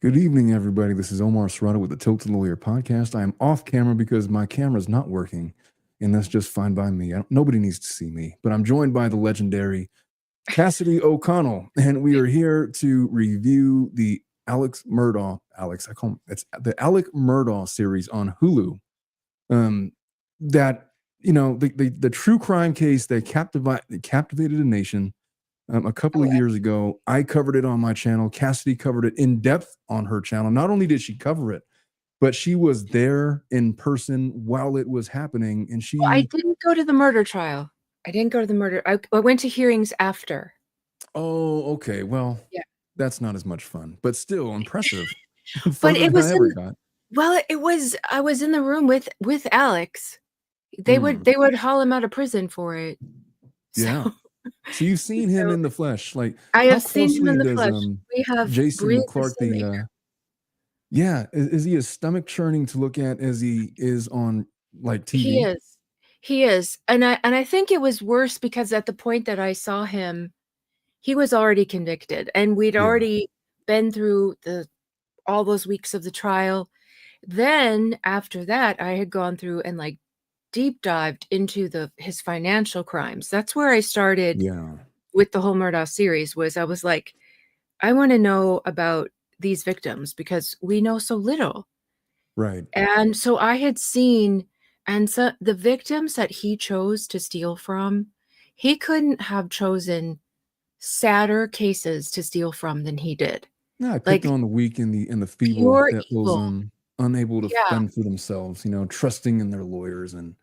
Good evening, everybody. This is Omar Serrato with the Tilted Lawyer podcast. I am off camera because my camera's not working, and that's just fine by me. Nobody needs to see me, but I'm joined by the legendary Kassidy O'Connell, and we are here to review the I call him, it's the Alec Murdaugh series on Hulu. That the true crime case that captivated a nation. A couple of years ago, I covered it on my channel. Kassidy covered it in depth on her channel. Not only did she cover it, but she was there in person while it was happening. And I didn't go to the murder trial. I didn't go to the murder. I went to hearings after. Oh, okay. Well, Yeah. that's not as much fun, but still impressive. But Funner than I ever got. I was in the room with Alex. They would haul him out of prison for it. Yeah. So you've seen him in the flesh. Like, I how have seen him in closely the does flesh. We have Jason breathed Clark is he as stomach churning to look at as he is on like TV? He is. And I think it was worse because at the point that I saw him, he was already convicted and we'd Yeah. already been through all those weeks of the trial. Then after that, I had gone through and like deep dived into his financial crimes. That's where I started with the whole Murdaugh series. I was like, I want to know about these victims because we know so little. Right. And so I had seen, and so the victims that he chose to steal from, he couldn't have chosen sadder cases to steal from than he did. Yeah, I picked on the weak and the feeble that was unable to fend for themselves, trusting in their lawyers. And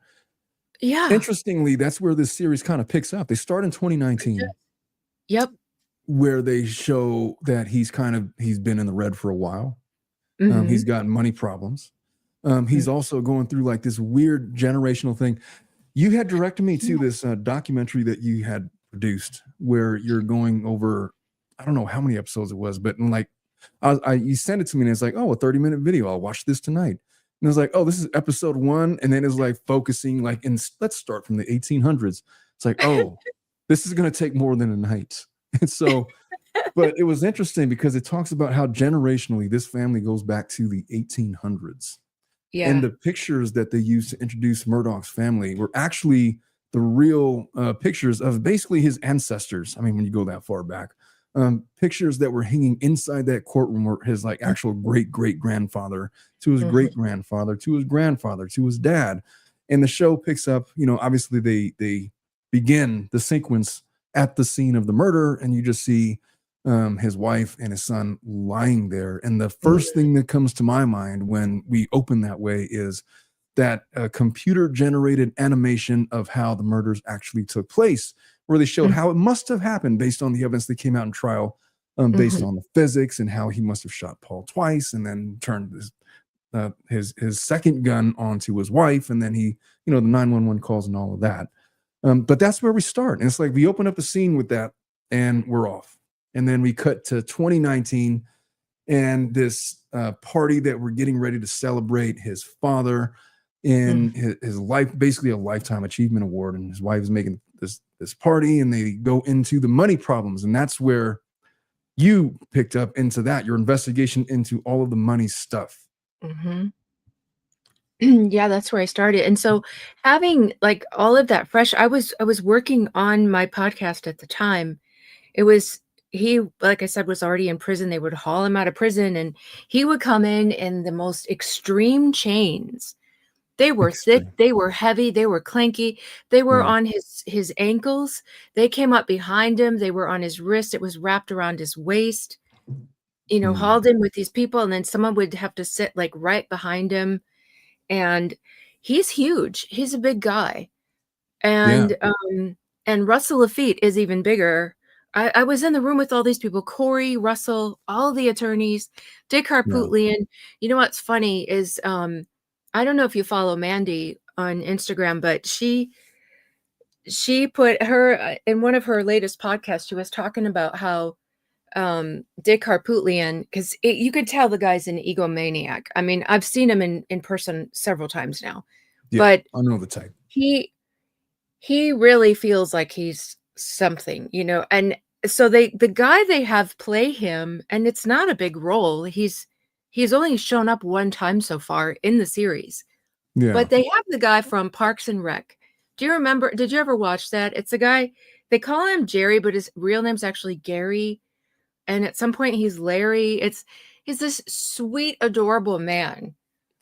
interestingly, that's where this series kind of picks up. They start in 2019. Yep. Where they show that he's been in the red for a while. He's got money problems. He's also going through like this weird generational thing. You had directed me to this documentary that you had produced where you're going over, I don't know how many episodes it was, but like you sent it to me and it's like, oh, a 30-minute video. I'll watch this tonight. And it was like, oh, this is episode 1. And then it's like focusing like let's start from the 1800s. It's like, oh, this is going to take more than a night. And so, but it was interesting because it talks about how generationally this family goes back to the 1800s. Yeah. And the pictures that they used to introduce Murdaugh's family were actually the real pictures of basically his ancestors. I mean, when you go that far back, pictures that were hanging inside that courtroom were his like actual great-great-grandfather to his great-grandfather to his grandfather to his dad. And the show picks up, obviously they begin the sequence at the scene of the murder, and you just see his wife and his son lying there. And the first thing that comes to my mind when we open that way is that computer-generated animation of how the murders actually took place, where they showed how it must have happened based on the evidence that came out in trial, based on the physics and how he must have shot Paul twice and then turned his second gun onto his wife, and then he, the 911 calls and all of that. But that's where we start. And it's like we open up the scene with that and we're off. And then we cut to 2019 and this party that we're getting ready to celebrate his father in his life, basically a lifetime achievement award. And his wife is making this party and they go into the money problems. And that's where you picked up into that, your investigation into all of the money stuff. Yeah, that's where I started. And so having like all of that fresh, I was working on my podcast at the time. He, like I said, was already in prison. They would haul him out of prison and he would come in the most extreme chains. They were thick, they were heavy, they were clanky, they were on his ankles, they came up behind him, they were on his wrist, it was wrapped around his waist, hauled in with these people, and then someone would have to sit like right behind him. And he's huge. He's a big guy. And Russell Laffitte is even bigger. I was in the room with all these people, Corey, Russell, all the attorneys, Dick Harpootlian. You know what's funny is I don't know if you follow Mandy on Instagram, but she put her in one of her latest podcasts, she was talking about how Dick Harpootlian, because you could tell the guy's an egomaniac. I mean, I've seen him in person several times now, but I know the type. He really feels like he's something, and so the guy they have play him, and it's not a big role. He's only shown up one time so far in the series. Yeah. But they have the guy from Parks and Rec. Do you remember? Did you ever watch that? It's a guy, they call him Jerry, but his real name's actually Gary. And at some point he's Larry. He's this sweet, adorable man.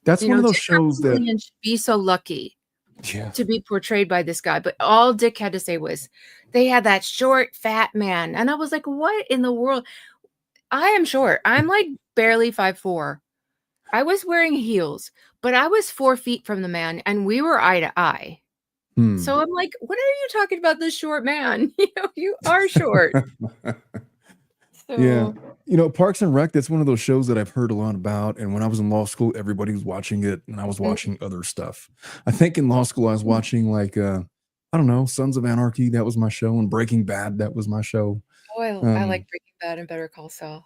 That's one of those Dick shows that Maximilian should be so lucky yeah. to be portrayed by this guy. But all Dick had to say was, they had that short, fat man. And I was like, what in the world? I am short. I'm like barely 5'4". I was wearing heels, but I was 4 feet from the man, and we were eye to eye. So I'm like, what are you talking about, this short man? You are short. Yeah. So Parks and Rec, that's one of those shows that I've heard a lot about. And when I was in law school, everybody was watching it, and I was watching other stuff. I think in law school, I was watching like, I don't know, Sons of Anarchy. That was my show. And Breaking Bad, that was my show. Oh, I like Breaking Bad and Better Call Saul.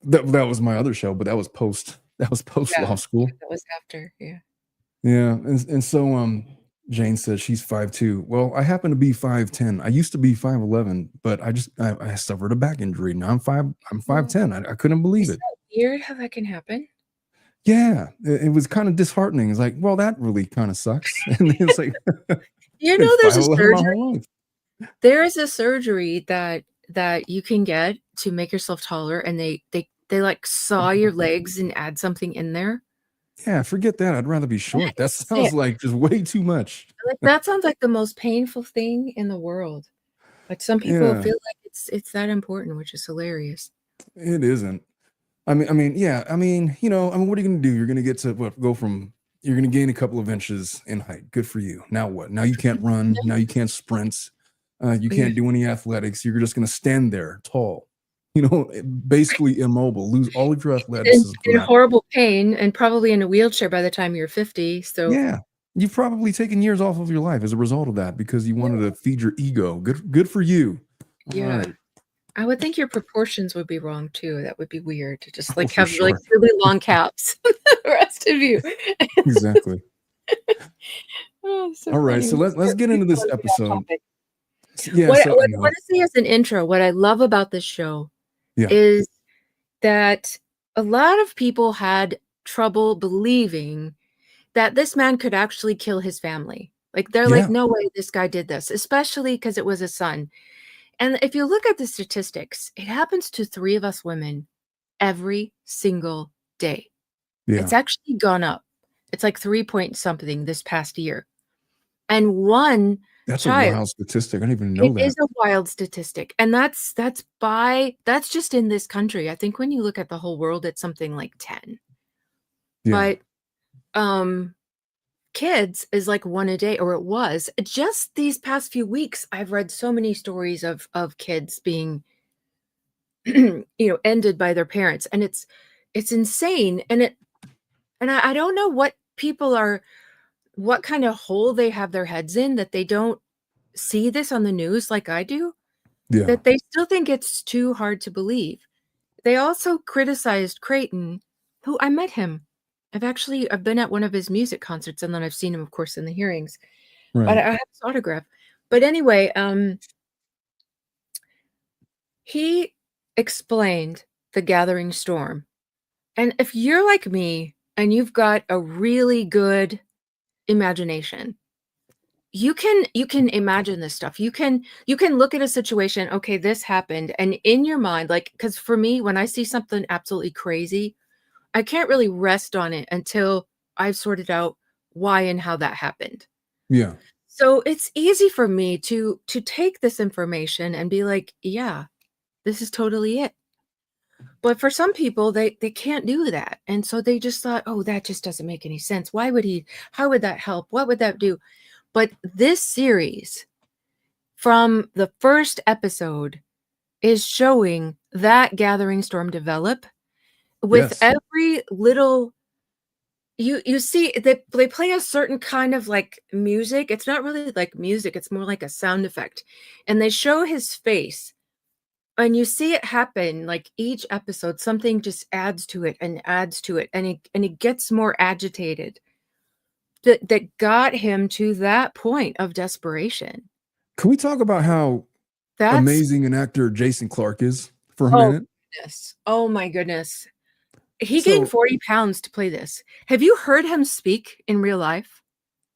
That was my other show, but that was post law school. That was after, yeah. Yeah. And so Jane says she's 5'2". Well, I happen to be 5'10". I used to be 5'11", but I suffered a back injury. Now I'm 5'10". I couldn't believe it. Weird how that can happen. Yeah, it was kind of disheartening. It's like, well, that really kind of sucks. And it's like, there's a surgery. There is a surgery that you can get to make yourself taller, and they like saw your legs and add something in there. Yeah, forget that. I'd rather be short. That sounds like just way too much. Like, that sounds like the most painful thing in the world. But some people feel like it's that important, which is hilarious. It isn't. I mean, what are you going to do? You're going to get to you're going to gain a couple of inches in height. Good for you. Now what? Now you can't run. Now you can't sprint. You can't do any athletics. You're just going to stand there tall, basically immobile, lose all of your athleticism. In horrible pain, and probably in a wheelchair by the time you're 50. So yeah, you've probably taken years off of your life as a result of that because you wanted to feed your ego. Good for you. Yeah. All right. I would think your proportions would be wrong too. That would be weird to just like have sure. like really long caps. The rest of you. Exactly. So all right, so let's get into this episode. Yeah. What I want to say as an intro, what I love about this show is that a lot of people had trouble believing that this man could actually kill his family. Like they're like, no way this guy did this, especially because it was his son. And if you look at the statistics, it happens to 3 of us women every single day. Yeah. It's actually gone up. It's like 3 point something this past year. And one That's a wild statistic. I don't even know that. It is a wild statistic. And that's just in this country. I think when you look at the whole world, it's something like 10. Yeah. But kids is like 1 a day, or it was. Just these past few weeks, I've read so many stories of kids being ended by their parents, and it's insane. And I don't know what kind of hole they have their heads in that they don't see this on the news like I do. Yeah. That they still think it's too hard to believe. They also criticized Creighton, who I met him. I've been at one of his music concerts, and then I've seen him, of course, in the hearings. Right. But I have his autograph. But anyway, he explained the gathering storm. And if you're like me and you've got a really good imagination, you can imagine this stuff. You can look at a situation, okay, this happened, and in your mind, like, because for me, when I see something absolutely crazy, I can't really rest on it until I've sorted out why and how that happened. Yeah. So it's easy for me to take this information and be like, yeah, this is totally it. But for some people, they can't do that. And so they just thought, oh, that just doesn't make any sense. How would that help? What would that do? But this series, from the first episode, is showing that gathering storm develop. With every little, you see that they play a certain kind of like music. It's not really like music. It's more like a sound effect. And they show his face, and you see it happen like each episode. Something just adds to it and adds to it. And he gets more agitated. That got him to that point of desperation. Can we talk about how That's amazing an actor Jason Clarke is for a oh minute. goodness. Oh my goodness. He gained So, 40 pounds to play this. Have you heard him speak in real life?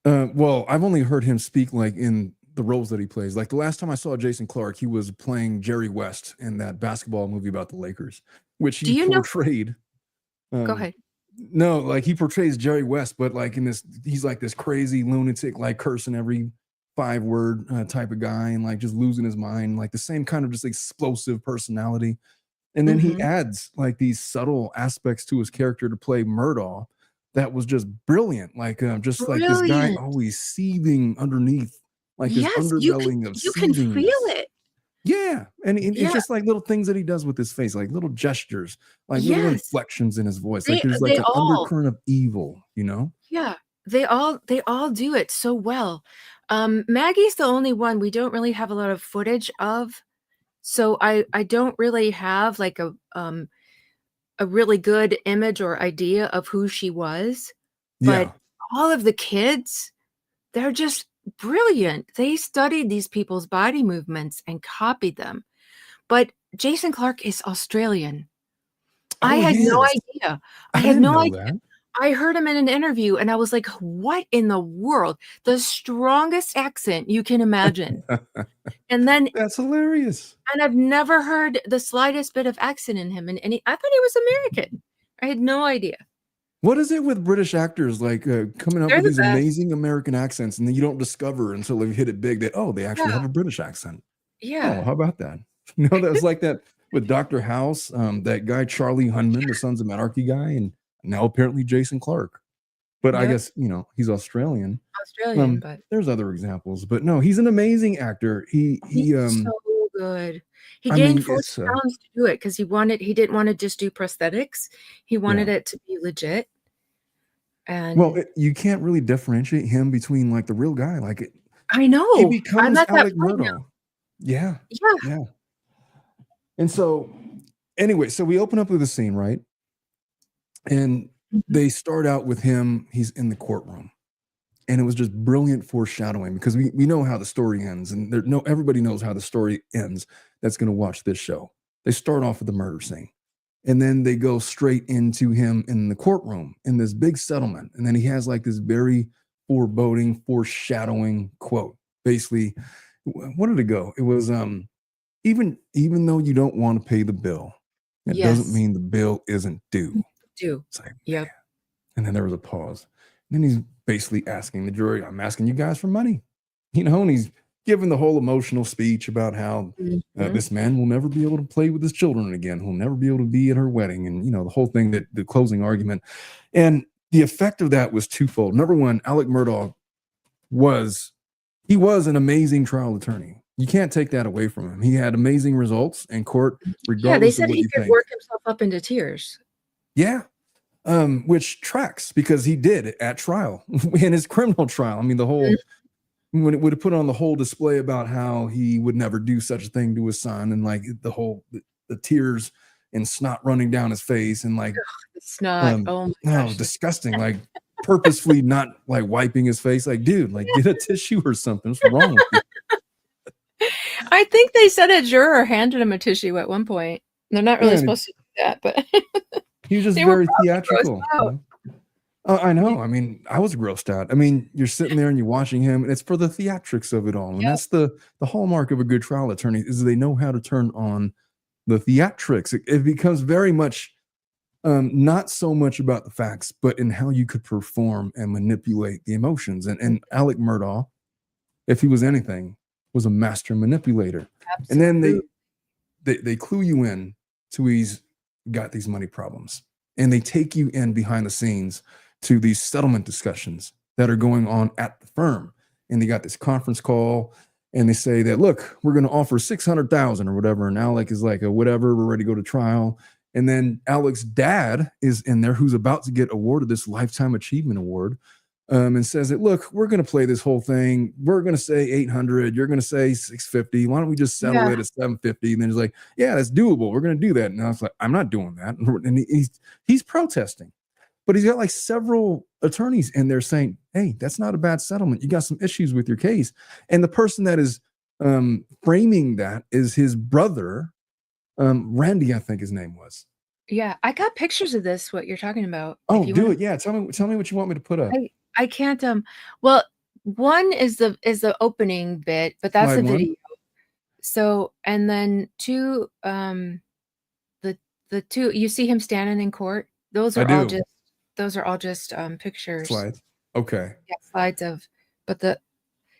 well, I've only heard him speak like in the roles that he plays. Like the last time I saw Jason Clarke, he was playing Jerry West in that basketball movie about the Lakers, which Do he you know portrayed. Go Um, ahead. no, like he portrays Jerry West, but like in this, he's like this crazy lunatic, like cursing every 5 word type of guy and like just losing his mind, like the same kind of just explosive personality. And then he Mhm. adds like these subtle aspects to his character to play Murdaugh that was just brilliant. Like just like this guy Brilliant. always seething underneath, like this Yes, underbelly of you can feel seethingness. it. Yeah, and it's Yeah. just like little things that he does with his face, like little gestures, like little Yes. inflections in his voice. Like They there's like they an all undercurrent of evil, you know? yeah. They all do it so well. Maggie's the only one we don't really have a lot of footage of. So I don't really have like a really good image or idea of who she was, but Yeah, all of the kids, they're just brilliant. They studied these people's body movements and copied them. But Jason Clarke is Australian. I oh, had he no is. idea. I I had didn't no know idea. that. I heard him in an interview and I was like, "What in the world?" The strongest accent you can imagine. And then That's hilarious. and I've never heard the slightest bit of accent in him, and any I thought he was American. I had no idea. What is it with British actors like coming up They're with the these best. amazing American accents, and then you don't discover until they've hit it big that oh, they actually Yeah, have a British accent. yeah, Oh, how about that? You know, that was like that with Dr. House, that guy Charlie Hunman, the Sons of Anarchy guy, and now apparently Jason Clarke. But I yep, guess you know he's Australian. Australian, but There's other examples, but no, he's an amazing actor. he's so good. He I gained mean, 40 it's pounds to do it because he didn't wanna just do prosthetics. He wanted yeah. it to be legit, Well, and you can't really differentiate him between like the real guy. Like I he know. I'm becomes at that Alec point now. Murdaugh. Yeah, Yeah. yeah. And so, anyway, so we open up with a scene, right? And Mhm. they start out with him. He's in the courtroom, and it was just brilliant foreshadowing because we know how the story ends, and there no everybody knows how the story ends. That's going to watch this show. They start off with the murder scene, and then they go straight into him in the courtroom in this big settlement, and then he has like this very foreboding, foreshadowing quote. Basically, what did it go? It was even though you don't want to pay the bill, it doesn't Yes. mean the bill isn't due. Do. It's like, Yep. and then there was a pause. And then he's basically asking the jury, I'm asking you guys for money. You know, and he's giving the whole emotional speech about how Mhm. this man will never be able to play with his children again. He'll never be able to be at her wedding. And, you know, the whole thing, that the closing argument. And the effect of that was twofold. Number one, Alec Murdaugh was, he was an amazing trial attorney. You can't take that away from him. He had amazing results in court, Yeah, they regardless of said what he you could think. work himself up into tears. Yeah, which tracks because he did at trial in his criminal trial. I mean, the Mm, whole when it would have put on the whole display about how he would never do such a thing to his son, and like the tears and snot running down his face, and like it's not. Oh my no, gosh. disgusting, like purposefully not like wiping his face. Like, dude, like get a tissue or something. What's wrong with you? I think they said a juror handed him a tissue at one point. They're not really Man, supposed to do that, but he was just they were very probably grossed theatrical, you out. know. I Yeah, know. I mean, I was grossed out. I mean, you're sitting there and you're watching him, and it's for the theatrics of it all. And yep. that's the hallmark of a good trial attorney is they know how to turn on the theatrics. It becomes very much not so much about the facts, but in how you could perform and manipulate the emotions. And Alec Murdaugh, if he was anything, was a master manipulator. And then Absolutely. they clue you in to he's got these money problems, and they take you in behind the scenes to these settlement discussions that are going on at the firm, and they got this conference call, and they say that look, we're going to offer 600,000 or whatever, and Alec is like, whatever, we're ready to go to trial. And then Alec's dad is in there, who's about to get awarded this lifetime achievement award, and says that, look, we're going to play this whole thing. We're going to say 800. You're going to say 650. Why don't we just settle Yeah. it at 750? And then he's like, yeah, that's doable. We're going to do that. And I was like, I'm not doing that. And he's protesting, but he's got like several attorneys in there saying, hey, that's not a bad settlement. You got some issues with your case. And the person that is framing that is his brother, Randy, I think his name was. Yeah, I got pictures of this, what you're talking about. Oh, do it. Yeah, tell me what you want me to put up. I can't well, one is the opening bit, but that's Slide a one. video. So, and then two, the two, you see him standing in court. Those are all just pictures. Slides. Okay. Yeah, slides of, but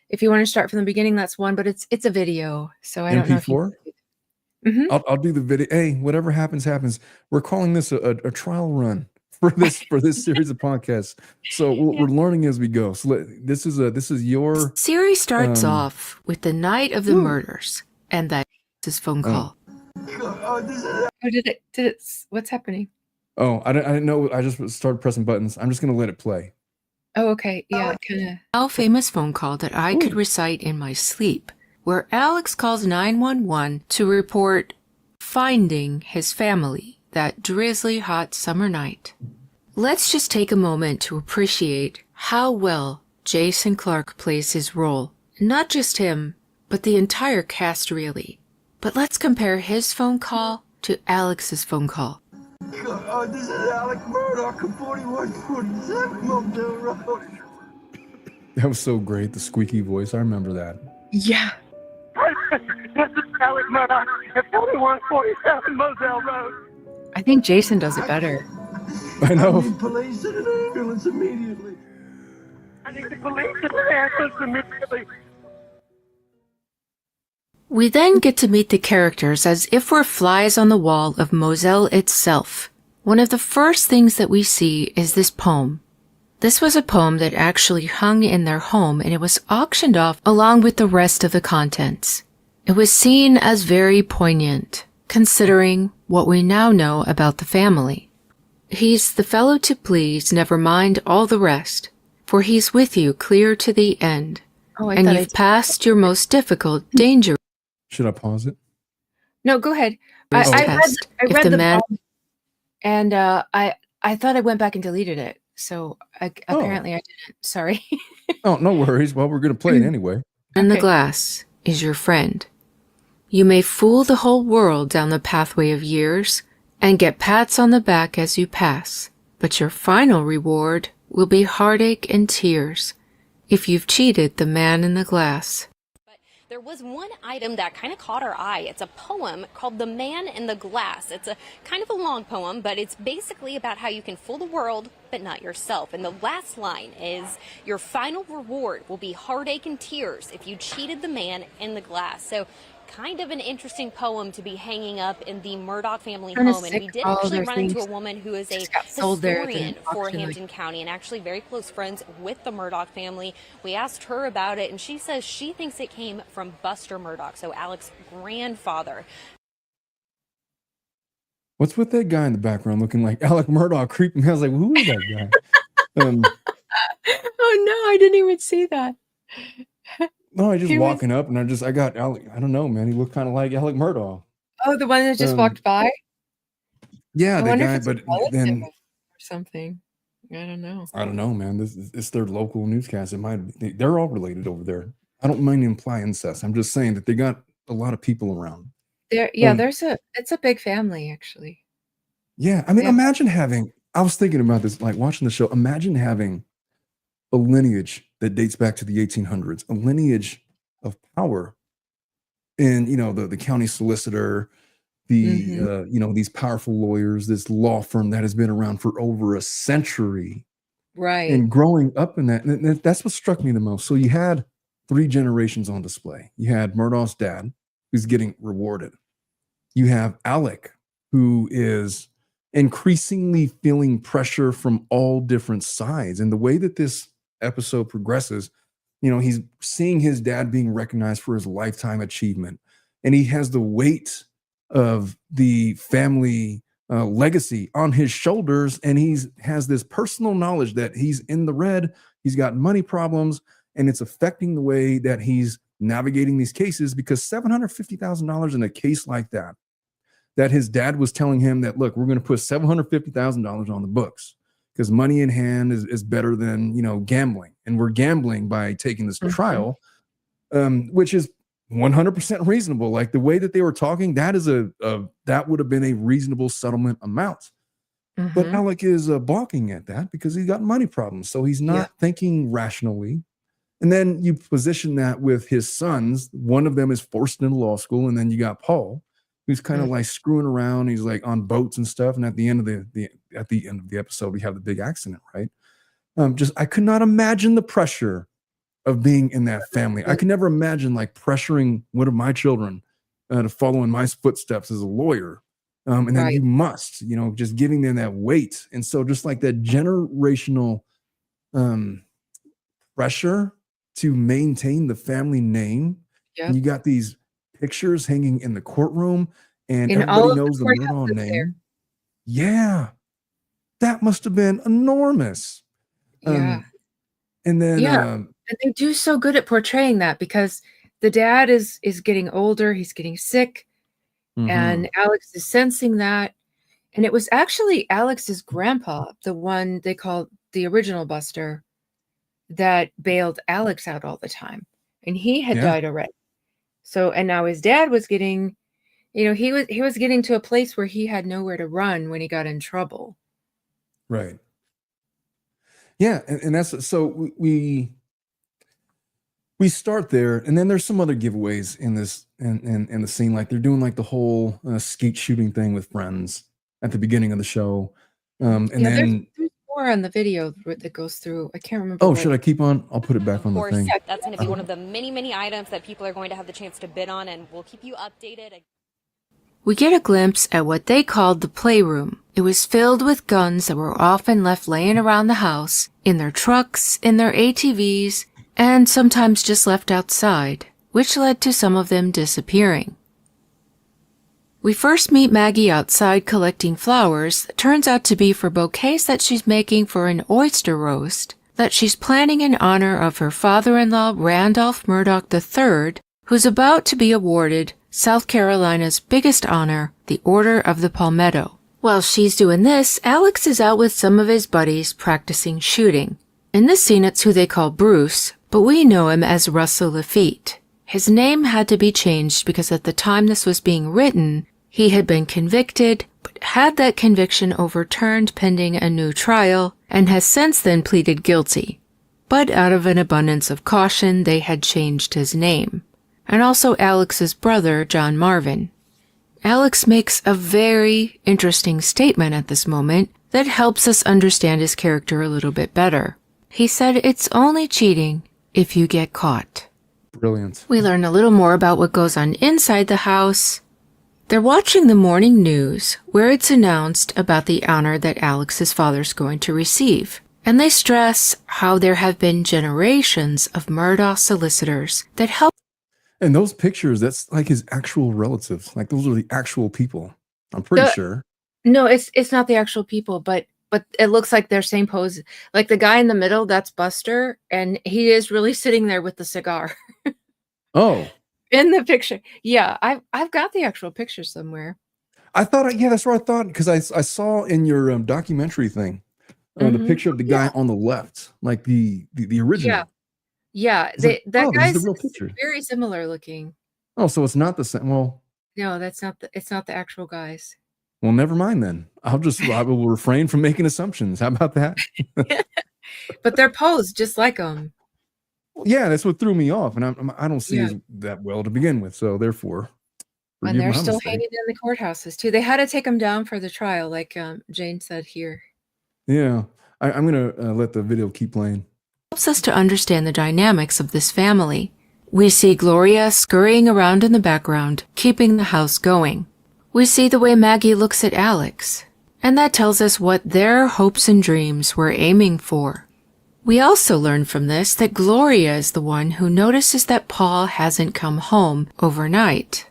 if you want to start from the beginning, that's one, but it's a video. So I don't know if you. Mm-hmm. I'll do the video. Hey, whatever happens, happens. We're calling this a trial run for this series of podcasts. So we're learning as we go. So this is your series starts off with the night of the murders, and that is phone call. Oh, did it? What's happening? Oh, I didn't know. I just started pressing buttons. I'm just gonna let it play. Oh, okay. Yeah, kind of. Now famous phone call that I could recite in my sleep, where Alex calls 911 to report finding his family that drizzly hot summer night. Let's just take a moment to appreciate how well Jason Clarke plays his role. Not just him, but the entire cast really. But let's compare his phone call to Alex's phone call. This is Alex Murdaugh from 4147 Murdaugh Road. That was so great, the squeaky voice. I remember that. Yeah. This is Alex Murdaugh at 4147 Moselle Road. I think Jason does it better. I know. I need police and an ambulance immediately. I need the police and an ambulance immediately. We then get to meet the characters as if we're flies on the wall of Moselle itself. One of the first things that we see is this poem. This was a poem that actually hung in their home, and it was auctioned off along with the rest of the contents. It was seen as very poignant, considering what we now know about the family. He's the fellow to please, never mind all the rest, for he's with you clear to the end, and you've passed your most difficult danger. Should I pause it? No, go ahead. I read the poem, and I thought I went back and deleted it. So apparently I didn't. Sorry. Oh, no worries. Well, we're going to play it anyway. And the glass is your friend. You may fool the whole world down the pathway of years and get pats on the back as you pass, but your final reward will be heartache and tears if you've cheated the man in the glass. There was one item that kind of caught our eye. It's a poem called The Man in the Glass. It's a kind of a long poem, but it's basically about how you can fool the world, but not yourself. And the last line is, your final reward will be heartache and tears if you cheated the man in the glass. So kind of an interesting poem to be hanging up in the Murdaugh family home. And we did actually run into a woman who is a historian for Hampton County and actually very close friends with the Murdaugh family. We asked her about it, and she says she thinks it came from Buster Murdaugh, so Alex's grandfather. What's with that guy in the background looking like Alec Murdaugh creeping me? I was like, who is that guy? Oh no, I didn't even see that. No, I just walking up and I got Alec. I don't know, man. He looked kind of like Alec Murdaugh. Oh, the one that just walked by? Yeah, the guy, but then or something. I don't know. I don't know, man. It's their local newscast. They're all related over there. I don't mean to imply incest. I'm just saying that they got a lot of people around. It's a big family, actually. Yeah, I mean, imagine having. I was thinking about this, like watching the show. Imagine having a lineage that dates back to the 1800s, a lineage of power, and the county solicitor, these powerful lawyers, this law firm that has been around for over a century, right? And growing up in that, and that's what struck me the most. So you had 3 generations on display. You had Murdaugh's dad, who's getting rewarded. You have Alec, who is increasingly feeling pressure from all different sides, and the way that this episode progresses, he's seeing his dad being recognized for his lifetime achievement, and he has the weight of the family legacy on his shoulders, and has this personal knowledge that he's in the red, he's got money problems, and it's affecting the way that he's navigating these cases, because $750,000 in a case like that his dad was telling him that, look, we're going to put $750,000 on the books, because money in hand is better than, gambling. And we're gambling by taking this trial, which is 100% reasonable. Like the way that they were talking, that is that would have been a reasonable settlement amount. But Alec is balking at that because he's got money problems. So he's not thinking rationally. And then you position that with his sons. One of them is forced into law school. And then you got Paul, who's kind of like screwing around. He's like on boats and stuff. And at the end of the episode, we have the big accident, right? I could not imagine the pressure of being in that family. I could never imagine like pressuring one of my children to follow in my footsteps as a lawyer. And then you must, just giving them that weight. And so just like that generational pressure to maintain the family name. Yep. And you got these pictures hanging in the courtroom and everybody knows the Murdaugh name. There. Yeah. That must have been enormous. Yeah. And then and they do so good at portraying that because the dad is getting older, he's getting sick. And Alex is sensing that. And it was actually Alex's grandpa, the one they called the original Buster, that bailed Alex out all the time. And he had died already. So, and now his dad was getting, he was getting to a place where he had nowhere to run when he got in trouble. Right. Yeah. And that's, so we start there, and then there's some other giveaways in this in the scene. Like they're doing like the whole skeet shooting thing with friends at the beginning of the show, and then there's more on the video that goes through. I can't remember. Oh, should I keep on? I'll put it back on the thing. That's going to be one of the many items that people are going to have the chance to bid on, and we'll keep you updated. We get a glimpse at what they called the playroom. It was filled with guns that were often left laying around the house, in their trucks, in their ATVs, and sometimes just left outside, which led to some of them disappearing. We first meet Maggie outside collecting flowers that turns out to be for bouquets that she's making for an oyster roast that she's planning in honor of her father-in-law Randolph Murdaugh III, who's about to be awarded South Carolina's biggest honor, the Order of the Palmetto. While she's doing this, Alex is out with some of his buddies practicing shooting. In this scene, it's who they call Bruce, but we know him as Russell Lafitte. His name had to be changed because at the time this was being written, he had been convicted, but had that conviction overturned pending a new trial, and has since then pleaded guilty. But out of an abundance of caution, they had changed his name. And also Alex's brother, John Marvin. Alex makes a very interesting statement at this moment that helps us understand his character a little bit better. He said it's only cheating if you get caught. Brilliant. We learn a little more about what goes on inside the house. They're watching the morning news where it's announced about the honor that Alex's father's going to receive. And they stress how there have been generations of Murdaugh solicitors that help. And those pictures, that's like his actual relatives. Like those are the actual people. I'm pretty sure. No, it's not the actual people, but it looks like their same pose. Like the guy in the middle, that's Buster, and he is really sitting there with the cigar. Oh. In the picture. Yeah, I've got the actual picture somewhere. I thought, that's what I thought, because I saw in your documentary thing the picture of the guy on the left, like the original. Yeah, that guy's the real picture. Very similar looking. Oh, so it's not the same. Well, no, it's not the actual guys. Well, never mind then. I will refrain from making assumptions. How about that? But they're posed just like them. Yeah, that's what threw me off, and I don't see that well to begin with. So therefore, and they're still hanging in the courthouses too. They had to take them down for the trial, like Jane said here. Yeah, I'm gonna let the video keep playing. Helps us to understand the dynamics of this family. We see Gloria scurrying around in the background, keeping the house going. We see the way Maggie looks at Alex, and that tells us what their hopes and dreams were aiming for. We also learn from this that Gloria is the one who notices that Paul hasn't come home overnight.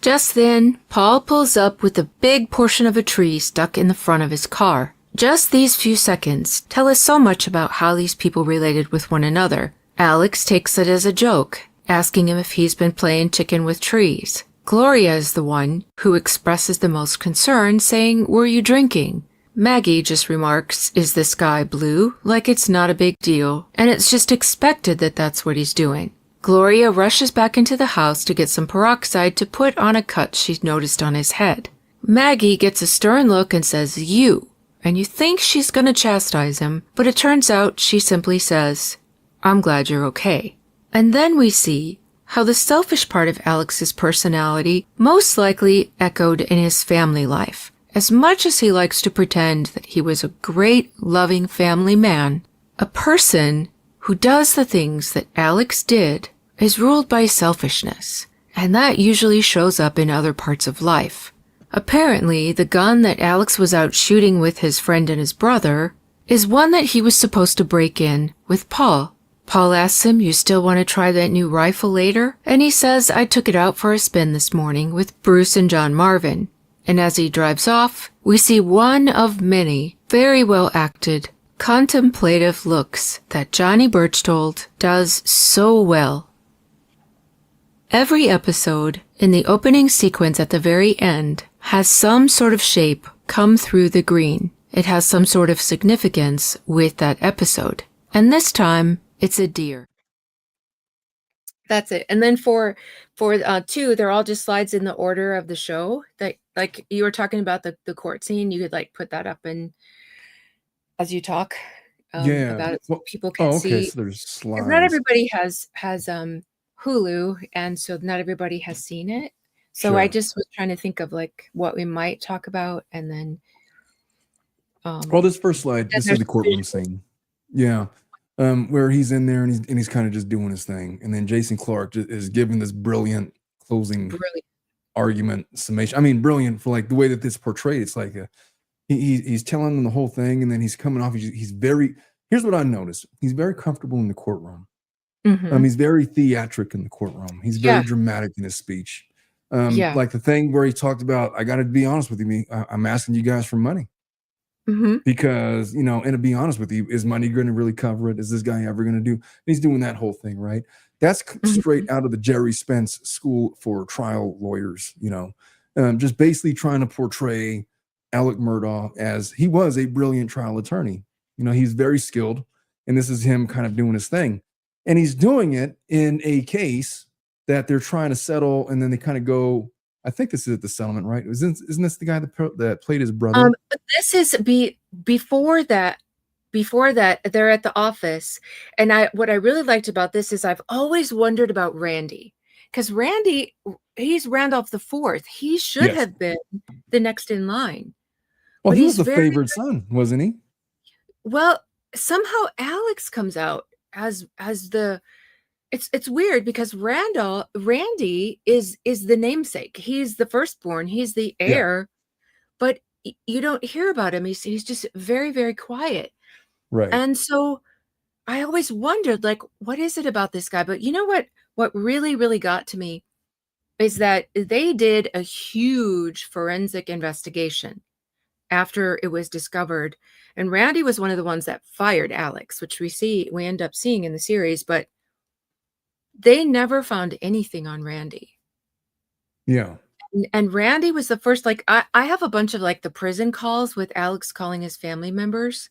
Just then, Paul pulls up with a big portion of a tree stuck in the front of his car. Just these few seconds tell us so much about how these people related with one another. Alex takes it as a joke, asking him if he's been playing chicken with trees. Gloria is the one who expresses the most concern, saying, "Were you drinking?" Maggie just remarks, "Is the sky blue?" like it's not a big deal, and it's just expected that that's what he's doing. Gloria rushes back into the house to get some peroxide to put on a cut she's noticed on his head. Maggie gets a stern look and says, "You," and you think she's going to chastise him, but it turns out she simply says, "I'm glad you're okay." And then we see how the selfish part of Alex's personality most likely echoed in his family life. As much as he likes to pretend that he was a great, loving family man, a person who does the things that Alex did is ruled by selfishness, and that usually shows up in other parts of life. Apparently, the gun that Alex was out shooting with his friend and his brother is one that he was supposed to break in with Paul. Paul asks him, "You still want to try that new rifle later?" And he says, "I took it out for a spin this morning with Bruce and John Marvin." And as he drives off, we see one of many very well acted, contemplative looks that Johnny Berchtold does so well. Every episode, in the opening sequence at the very end, has some sort of shape come through the green. It has some sort of significance with that episode. And this time, it's a deer. That's it. And then for 2, they're all just slides in the order of the show. That, like you were talking about the court scene, you could like put that up and as you talk about it, so people can see. So there's slides. Not everybody has Hulu, and so not everybody has seen it. So I just was trying to think of like what we might talk about, and then. Well, this first slide, this is the courtroom scene. Yeah. Where he's in there and he's kind of just doing his thing. And then Jason Clarke is giving this brilliant closing argument summation. I mean, brilliant for like the way that this portrayed. It's like he's telling them the whole thing, and then he's coming off. He's very, here's what I noticed. He's very comfortable in the courtroom. Mm-hmm. He's very theatric in the courtroom. He's very dramatic in his speech. Like the thing where he talked about, "I got to be honest with you, I'm asking you guys for money." Mm-hmm. Because, and to be honest with you, is money going to really cover it? Is this guy ever going to do? And he's doing that whole thing, right? That's straight out of the Jerry Spence School for Trial Lawyers, just basically trying to portray Alec Murdaugh as he was a brilliant trial attorney. He's very skilled, and this is him kind of doing his thing. And he's doing it in a case that they're trying to settle, and then they kind of go, I think this is at the settlement, right? Isn't this the guy that played his brother? This is before that. Before that, they're at the office, and what I really liked about this is I've always wondered about Randy, because Randy, he's Randolph the Fourth. He should have been the next in line. Well, he was the favorite son, wasn't he? Well, somehow Alex comes out as the. It's weird because Randy is the namesake. He's the firstborn. He's the heir, but you don't hear about him. He's just very, very quiet. Right. And so I always wondered, like, what is it about this guy? But you know what really, really got to me is that they did a huge forensic investigation after it was discovered. And Randy was one of the ones that fired Alex, which we end up seeing in the series, but they never found anything on Randy. Yeah. And Randy was the first, like, I have a bunch of like the prison calls with Alex calling his family members.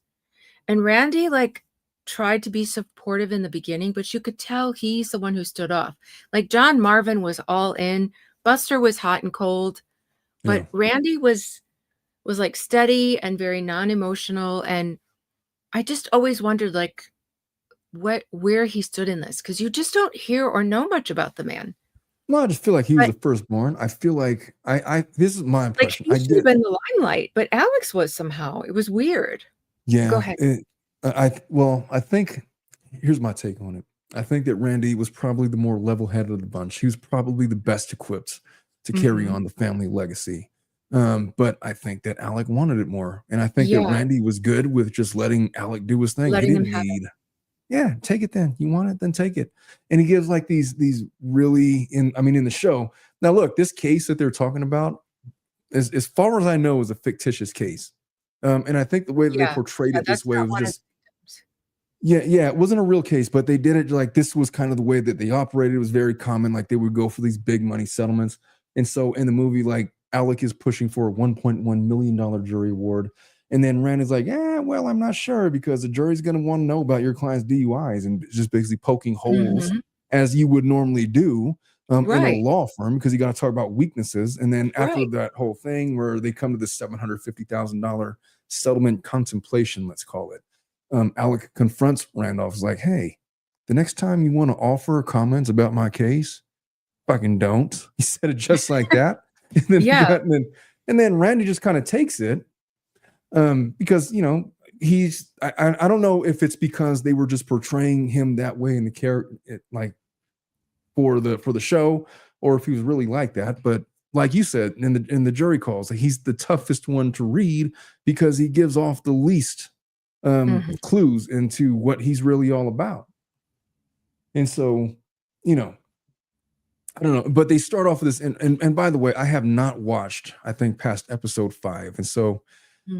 And Randy like tried to be supportive in the beginning, but you could tell he's the one who stood off. Like John Marvin was all in. Buster was hot and cold. But Randy was like steady and very non-emotional. And I just always wondered like where he stood in this, because you just don't hear or know much about the man. No, I just feel like he was the firstborn. I feel like this is my impression. Like he should have been the limelight, but Alex was somehow. It was weird. Yeah. Go ahead. I think here's my take on it. I think that Randy was probably the more level-headed of the bunch. He was probably the best equipped to carry on the family legacy. But I think that Alec wanted it more. And I think that Randy was good with just letting Alec do his thing. Letting he didn't need take it then. You want it, then take it. And he gives like these really in the show. Now look, this case that they're talking about, as far as I know, is a fictitious case. And I think the way that they portrayed it this way was just it wasn't a real case, but they did it like this was kind of the way that they operated. It was very common, like they would go for these big money settlements. And so in the movie, like Alec is pushing for a $1.1 million jury award. And then Randy's like, well, I'm not sure because the jury's going to want to know about your client's DUIs and just basically poking holes as you would normally do in a Right. law firm, because you got to talk about weaknesses. And then after Right. that whole thing where they come to the $750,000 settlement contemplation, let's call it, Alec confronts Randolph. Is like, hey, the next time you want to offer comments about my case, fucking don't. He said it just like that. And then, Yeah. and then Randy just kind of takes it because, you know, I don't know if it's because they were just portraying him that way in the character, like for the show, or if he was really like that. But like you said in the jury calls, like, he's the toughest one to read because he gives off the least clues into what he's really all about. And so, you know, I don't know, but they start off with this, and by the way, I have not watched, I think, past episode 5, and so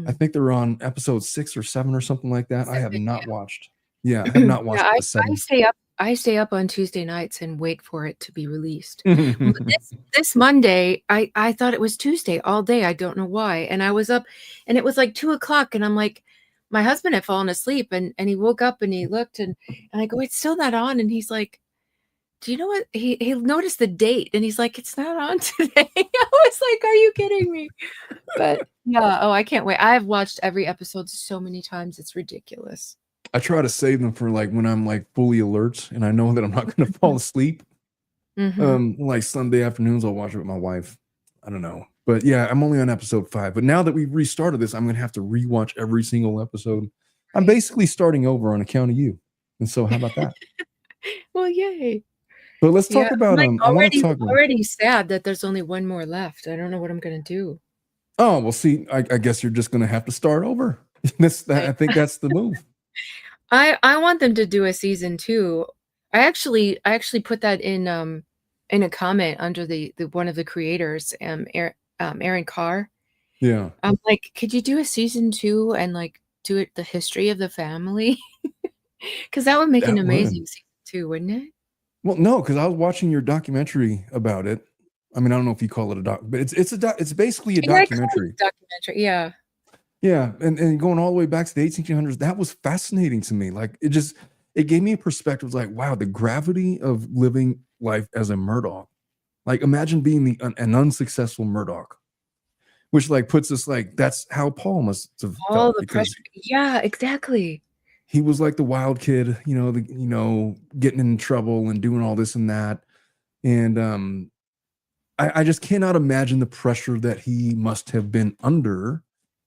I think they're on episode 6 or 7 or something like that. I have 7, not yeah. watched. Yeah, I have not watched Yeah, the 7. I stay up on Tuesday nights and wait for it to be released. But this Monday, I thought it was Tuesday all day. I don't know why. And I was up, and it was like 2:00, and I'm like, my husband had fallen asleep, and he woke up and he looked, and I go, it's still not on. And he's like, do you know what? He noticed the date, and he's like, it's not on today. I was like, are you kidding me? But yeah, oh, I can't wait. I've watched every episode so many times. It's ridiculous. I try to save them for like when I'm like fully alert and I know that I'm not going to fall asleep. Like Sunday afternoons, I'll watch it with my wife. I don't know, but yeah, I'm only on episode 5. But now that we've restarted this, I'm going to have to rewatch every single episode. I'm basically starting over on account of you. And so, how about that? Well, yay. But let's talk about I'm like I want to talk. already sad that there's only one more left. I don't know what I'm going to do. Oh, well, see, I guess you're just going to have to start over. I think that's the move. I want them to do a season 2. I actually put that in a comment under the one of the creators, Aaron Carr. Yeah. I'm like, could you do a season 2 and like do it the history of the family? Because that would make an amazing season 2, wouldn't it? Well, no, because I was watching your documentary about it. I mean, I don't know if you call it a doc, but it's basically a documentary. Documentary, yeah. Yeah, and going all the way back to the 1800s, that was fascinating to me. Like, it gave me a perspective. Like, wow, the gravity of living life as a Murdaugh. Like, imagine being an unsuccessful Murdaugh, which like puts us like, that's how Paul must have felt. The pressure. Yeah, exactly. He was like the wild kid, getting in trouble and doing all this and that. And I just cannot imagine the pressure that he must have been under,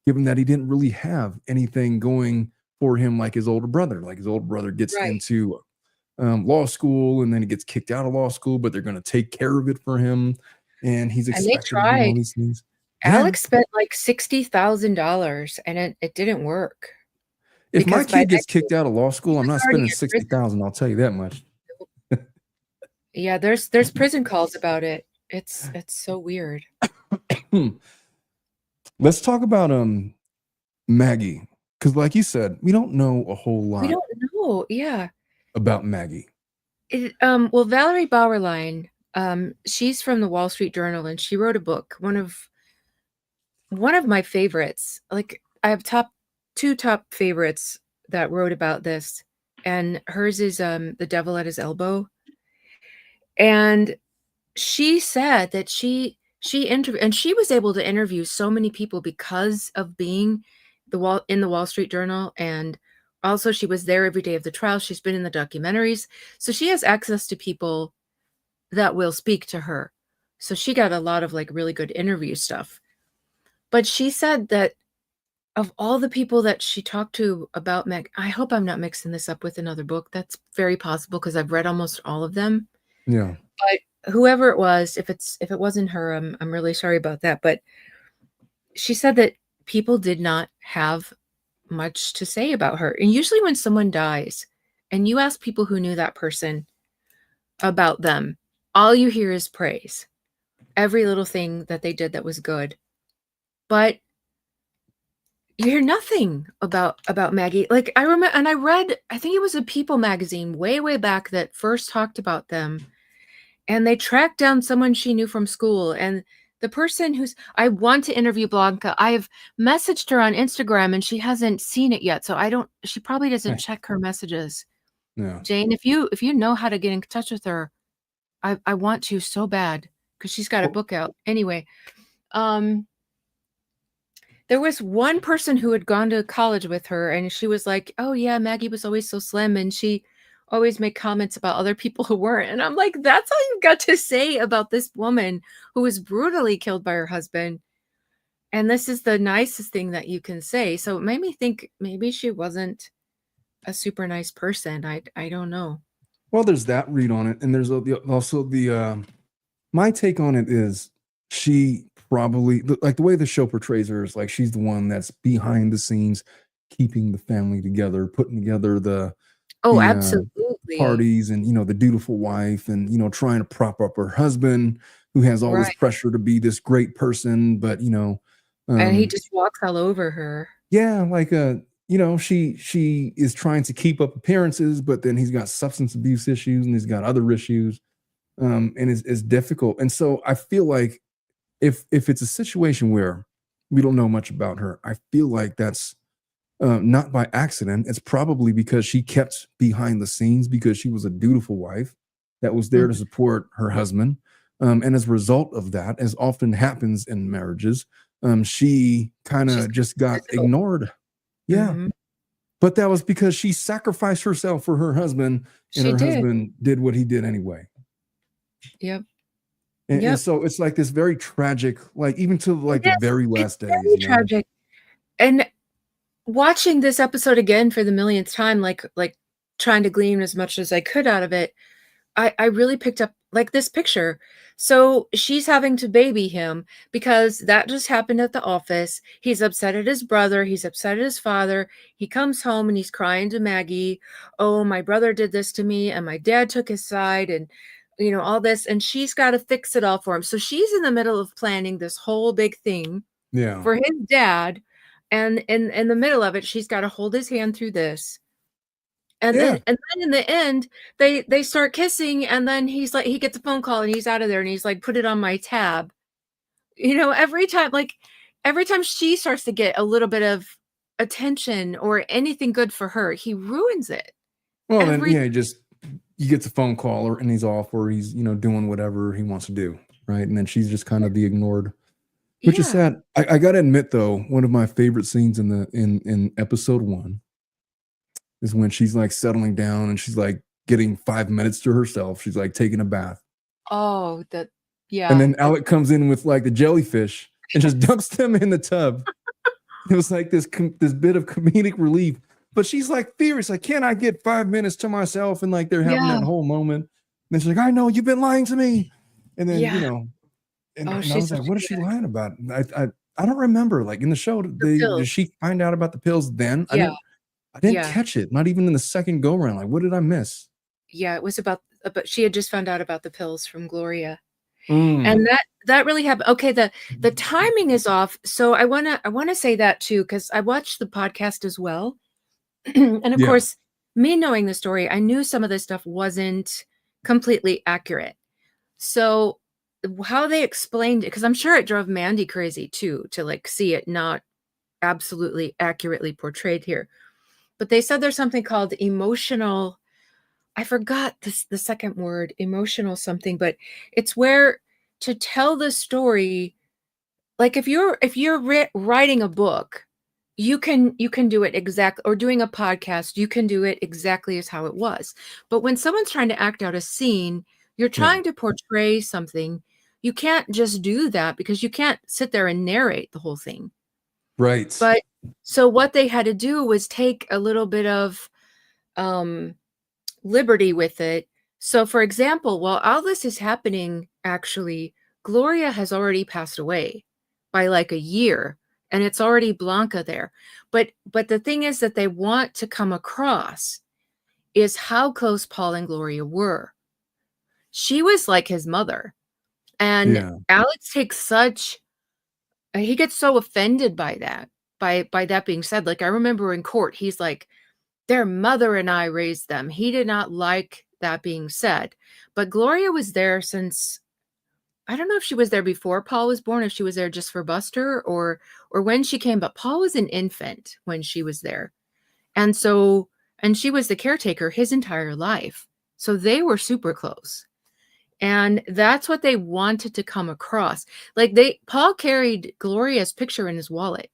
given that he didn't really have anything going for him like his older brother. Like, his older brother gets into law school, and then he gets kicked out of law school, but they're going to take care of it for him. And he's expected to do all these things. Alex spent like $60,000 and it didn't work. If my kid gets kicked out of law school, I'm not spending $60,000. I'll tell you that much. Yeah, there's prison calls about it. It's so weird. Let's talk about Maggie, because like you said, we don't know a whole lot. We don't know, yeah, about Maggie. Well, Valerie Bauerlein, she's from the Wall Street Journal, and she wrote a book. One of my favorites. Like, I have two top favorites that wrote about this, and hers is The Devil at His Elbow. And she said that she interviewed, and she was able to interview so many people because of being in the Wall Street Journal, and also she was there every day of the trial. She's been in the documentaries, so she has access to people that will speak to her. So she got a lot of like really good interview stuff. But she said that of all the people that she talked to about Meg, I hope I'm not mixing this up with another book. That's very possible because I've read almost all of them. Yeah. But whoever it was, if it wasn't her, I'm really sorry about that. But she said that people did not have much to say about her. And usually when someone dies and you ask people who knew that person about them, all you hear is praise. Every little thing that they did that was good. But you hear nothing about Maggie. Like, I remember, and I read, I think it was a People magazine way back that first talked about them. And they tracked down someone she knew from school. And the person I want to interview Blanca. I've messaged her on Instagram and she hasn't seen it yet. So she probably doesn't check her messages. Yeah. Jane, if you know how to get in touch with her, I want to so bad because she's got a book out. Anyway, there was one person who had gone to college with her, and she was like, "Oh yeah, Maggie was always so slim, and she always made comments about other people who weren't." And I'm like, "That's all you've got to say about this woman who was brutally killed by her husband, and this is the nicest thing that you can say." So it made me think maybe she wasn't a super nice person. I don't know. Well, there's that read on it, and there's also the my take on it is she probably, like the way the show portrays her is like she's the one that's behind the scenes, keeping the family together, putting together Oh, the absolutely. parties, and the dutiful wife, and trying to prop up her husband who has all this Right. pressure to be this great person, but And he um just walks all over her. yeah, like she is trying to keep up appearances, but then he's got substance abuse issues and he's got other issues, and it's difficult. And so I feel like if it's a situation where we don't know much about her, I feel like that's not by accident. It's probably because she kept behind the scenes because she was a dutiful wife that was there to Mhm. support her husband. And as a result of that, as often happens in marriages, she kind She's of just got invisible. ignored. Yeah. Mhm. But that was because she sacrificed herself for her husband, and She her did. husband did what he did anyway. Yep. And Yep. so it's like this very tragic, like even to It like the is. very It's last days, very tragic. And watching this episode again for the millionth time, like trying to glean as much as I could out of it, I really picked up like this picture. So she's having to baby him because that just happened at the office. He's upset at his brother. He's upset at his father. He comes home and he's crying to Maggie. Oh, my brother did this to me and my dad took his side and all this. And she's got to fix it all for him. So she's in the middle of planning this whole big thing Yeah. for his dad. And in the middle of it, she's got to hold his hand through this. And Yeah. then in the end, they start kissing, and then he's like, he gets a phone call and he's out of there, and he's like, put it on my tab. Every time she starts to get a little bit of attention or anything good for her, he ruins it. Well, then, Every he gets a phone call, and he's off, or he's, doing whatever he wants to do. Right. And then she's just kind of the ignored, which is yeah. sad. I gotta admit though, one of my favorite scenes in episode 1 is when she's like settling down and she's like getting 5 minutes to herself. She's like taking a bath. Oh, And yeah. then Alec comes in with like the jellyfish and just dumps them in the tub. It was like this bit of comedic relief. But she's like furious, like, "Can I get 5 minutes to myself?" And like they're having Yeah. that whole moment. And then she's like, "I know you've been lying to me." And then, Yeah. and Oh, I she's was such like, a "What is good she actor. lying about?" I don't remember. Like in the show, The did pills. she find out about the pills then? Yeah. I didn't Yeah. catch it. Not even in the second go round. Like, what did I miss? Yeah. It was about she had just found out about the pills from Gloria. Mm. And that really happened. Okay, the timing is off. So I wanna say that too, because I watched the podcast as well. And of Yeah. course, me knowing the story, I knew some of this stuff wasn't completely accurate. So how they explained it, because I'm sure it drove Mandy crazy too, to like see it not absolutely accurately portrayed here. But they said there's something called emotional, I forgot the second word, emotional something, but it's where to tell the story, like if you're writing a book, you can do it exactly, or doing a podcast, you can do it exactly as how it was. But when someone's trying to act out a scene, you're Yeah. trying to portray something. You can't just do that because you can't sit there and narrate the whole thing. Right. But so what they had to do was take a little bit of um liberty with it. So, for example, while all this is happening, actually, Gloria has already passed away by like a year, and it's already Blanca there. But the thing is that they want to come across is how close Paul and Gloria were. She was like his mother, and Yeah. Alex takes such he gets so offended by that. By that being said, like I remember in court, he's like, their mother and I raised them. He did not like that being said. But Gloria was there since, I don't know if she was there before Paul was born, if she was there just for Buster or when she came, but Paul was an infant when she was there. And so and she was the caretaker his entire life. So they were super close. And that's what they wanted to come across. Like Paul carried Gloria's picture in his wallet.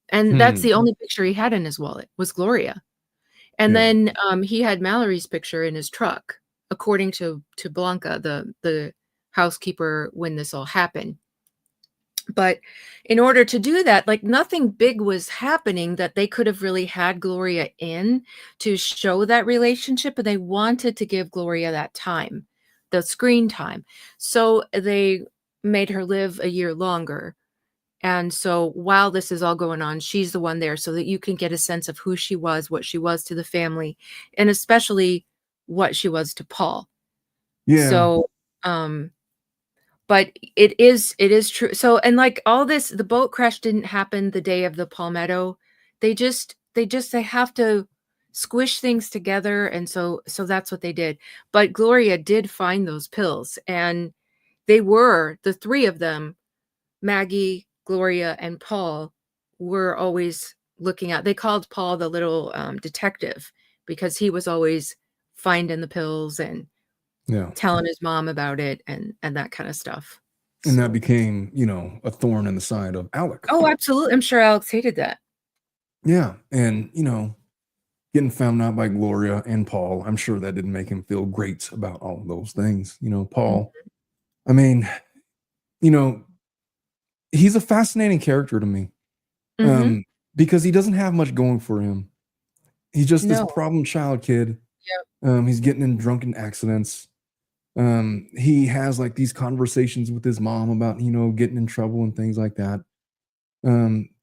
And that's the only picture he had in his wallet was Gloria. And then he had Mallory's picture in his truck, according to Blanca, the housekeeper, when this all happened. But in order to do that, like nothing big was happening that they could have really had Gloria in to show that relationship, but they wanted to give Gloria that time, the screen time. So they made her live a year longer. And so while this is all going on, she's the one there so that you can get a sense of who she was, what she was to the family, and especially what she was to Paul. Yeah. So, but it is true. So, and like all this, the boat crash didn't happen the day of the Palmetto. They have to squish things together. And so that's what they did. But Gloria did find those pills, and they were, the three of them, Maggie, Gloria, and Paul, were always looking at, they called Paul the little detective, because he was always finding the pills and telling his mom about it and that kind of stuff. And that became, a thorn in the side of Alec. Oh, absolutely. I'm sure Alex hated that. Yeah. And, getting found out by Gloria and Paul, I'm sure that didn't make him feel great about all of those things. Paul, I mean, he's a fascinating character to me, because he doesn't have much going for him. He's just this problem child kid. Yep. He's getting in drunken accidents. He has like these conversations with his mom about, getting in trouble and things like that.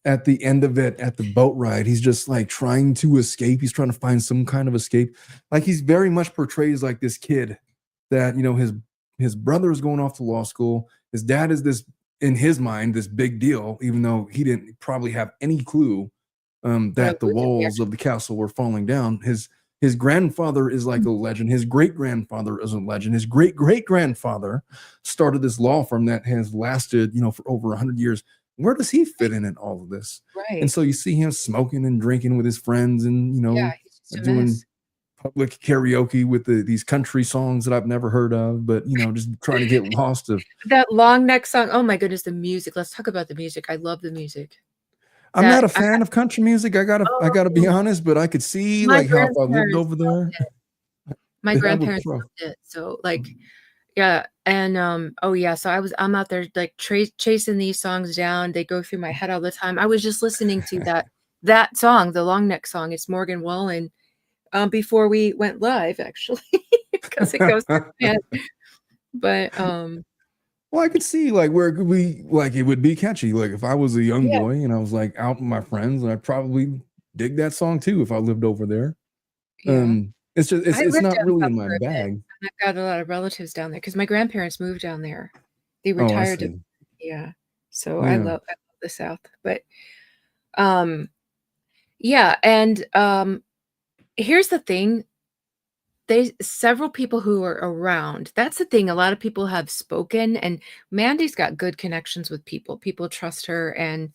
At the end of it, at the boat ride, he's just like trying to escape. He's trying to find some kind of escape. Like he's very much portrayed as like this kid that, his brother is going off to law school. His dad is this, in his mind, this big deal, even though he didn't probably have any clue that the walls of the castle were falling down. His grandfather is like a legend. His great-grandfather is a legend. His great-great-grandfather started this law firm that has lasted, for over 100 years. Where does he fit in all of this? Right. And so you see him smoking and drinking with his friends and, doing public karaoke with these country songs that I've never heard of, but, just trying to get lost of. That long neck song. Oh my goodness, the music. Let's talk about the music. I love the music. I'm not a fan of country music. I gotta be honest, but I could see like how if I lived over there. My grandparents loved it. So like, yeah. And so I'm out there like chasing these songs down. They go through my head all the time. I was just listening to that song, the long neck song. It's Morgan Wallen. Before we went live, actually, because it goes through my head. But well, I could see like where it could be, like it would be catchy. Like if I was a young boy and I was like out with my friends, I'd probably dig that song too if I lived over there. Yeah. It's just it's not really in my bag. And I've got a lot of relatives down there because my grandparents moved down there. They retired. So I love the South. But and here's the thing. Several people who are around. That's the thing. A lot of people have spoken, and Mandy's got good connections with people. People trust her, and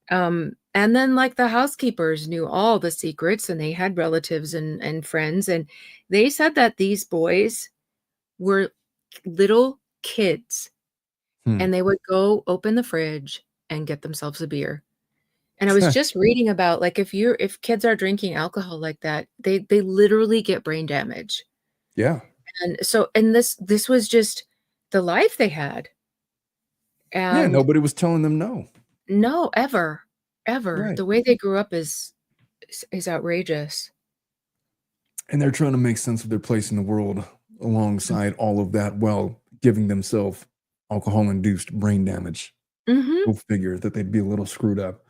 then like the housekeepers knew all the secrets, and they had relatives and friends, and they said that these boys were little kids, and they would go open the fridge and get themselves a beer. And I was just reading about like if kids are drinking alcohol like that, they literally get brain damage. Yeah. And so this was just the life they had. And nobody was telling them no. No, ever. Right. The way they grew up is outrageous. And they're trying to make sense of their place in the world alongside all of that while giving themselves alcohol-induced brain damage. Go figure that they'd be a little screwed up.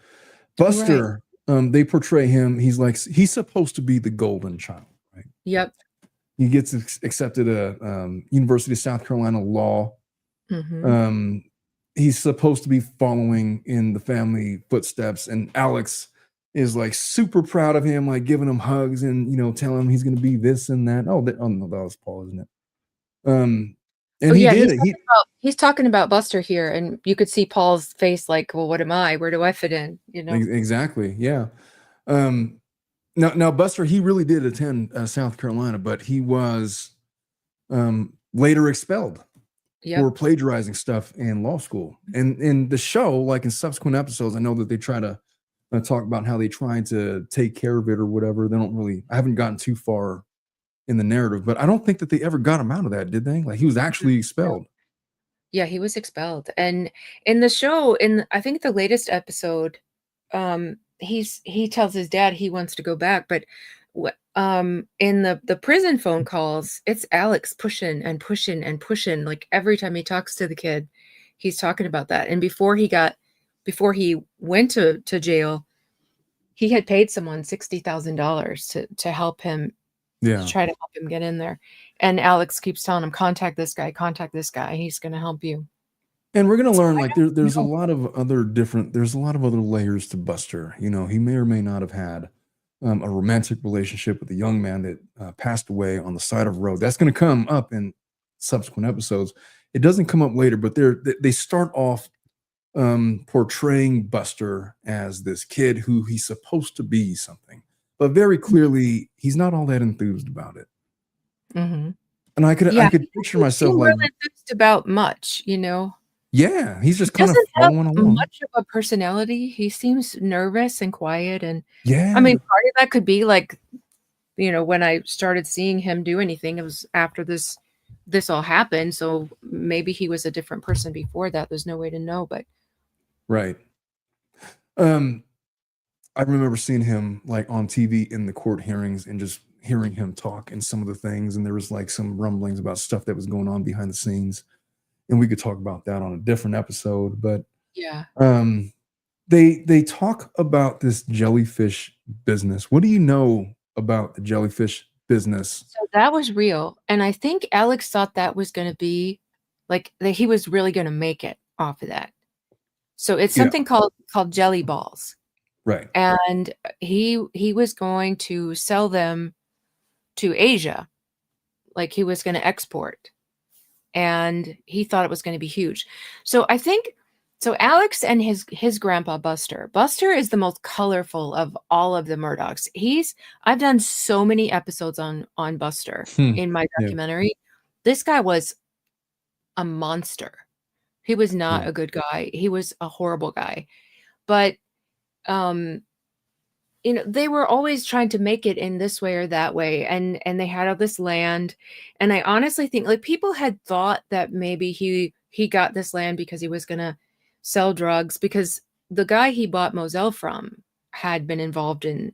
Buster, they portray him. He's supposed to be the golden child, right? Yep. He gets accepted at University of South Carolina law. He's supposed to be following in the family footsteps, and Alex is like super proud of him, like giving him hugs and telling him he's going to be this and that. Oh, no, that was Paul, isn't it? And he did it. He's talking about Buster here, and you could see Paul's face like, well, what am I? Where do I fit in? Exactly. Yeah. Now Buster, he really did attend South Carolina, but he was later expelled for Yep. plagiarizing stuff in law school. And in the show, like in subsequent episodes, I know that they try to talk about how they tried to take care of it or whatever. They don't really, I haven't gotten too far in the narrative, but I don't think that they ever got him out of that, did they? Like he was actually expelled. Yeah, he was expelled. And in the show, I think the latest episode, he tells his dad he wants to go back, but in the prison phone calls, it's Alex pushing and pushing and pushing. Like every time he talks to the kid, he's talking about that. And before he went to jail, he had paid someone $60,000 to help him, to try to help him get in there. And Alex keeps telling him, contact this guy, he's going to help you. And we're going to learn, like, there's a lot of other layers to Buster. You know, he may or may not have had a romantic relationship with a young man that passed away on the side of the road. That's going to come up in subsequent episodes. It doesn't come up later, but they start off portraying Buster as this kid who he's supposed to be something, but very clearly he's not all that enthused about it. Mm-hmm. And I could picture myself like really enthused about much, you know. Yeah, he's just kind of doesn't following have along. much of a personality. He seems nervous and quiet, and Yeah, I mean, part of that could be like, you know, when I started seeing him do anything, it was after this all happened. So maybe he was a different person before that. There's no way to know, but right. I remember seeing him like on TV in the court hearings and just hearing him talk and some of the things, and there was like some rumblings about stuff that was going on behind the scenes, and we could talk about that on a different episode. But yeah, they talk about this jellyfish business. What do you know about the jellyfish business? so that was real, and I think Alex thought that was going to be like that he was really going to make it off of that. So it's something called jelly balls. Right. And he was going to sell them to Asia. Like he was going to export. And he thought it was going to be huge. So I think Alex and his grandpa Buster. Buster is the most colorful of all of the Murdaughs. I've done so many episodes on Buster in my documentary. This guy was a monster. He was not a good guy. He was a horrible guy. But you know, they were always trying to make it in this way or that way, and they had all this land, and I honestly think like people had thought that maybe he got this land because he was gonna sell drugs, because the guy he bought Moselle from had been involved in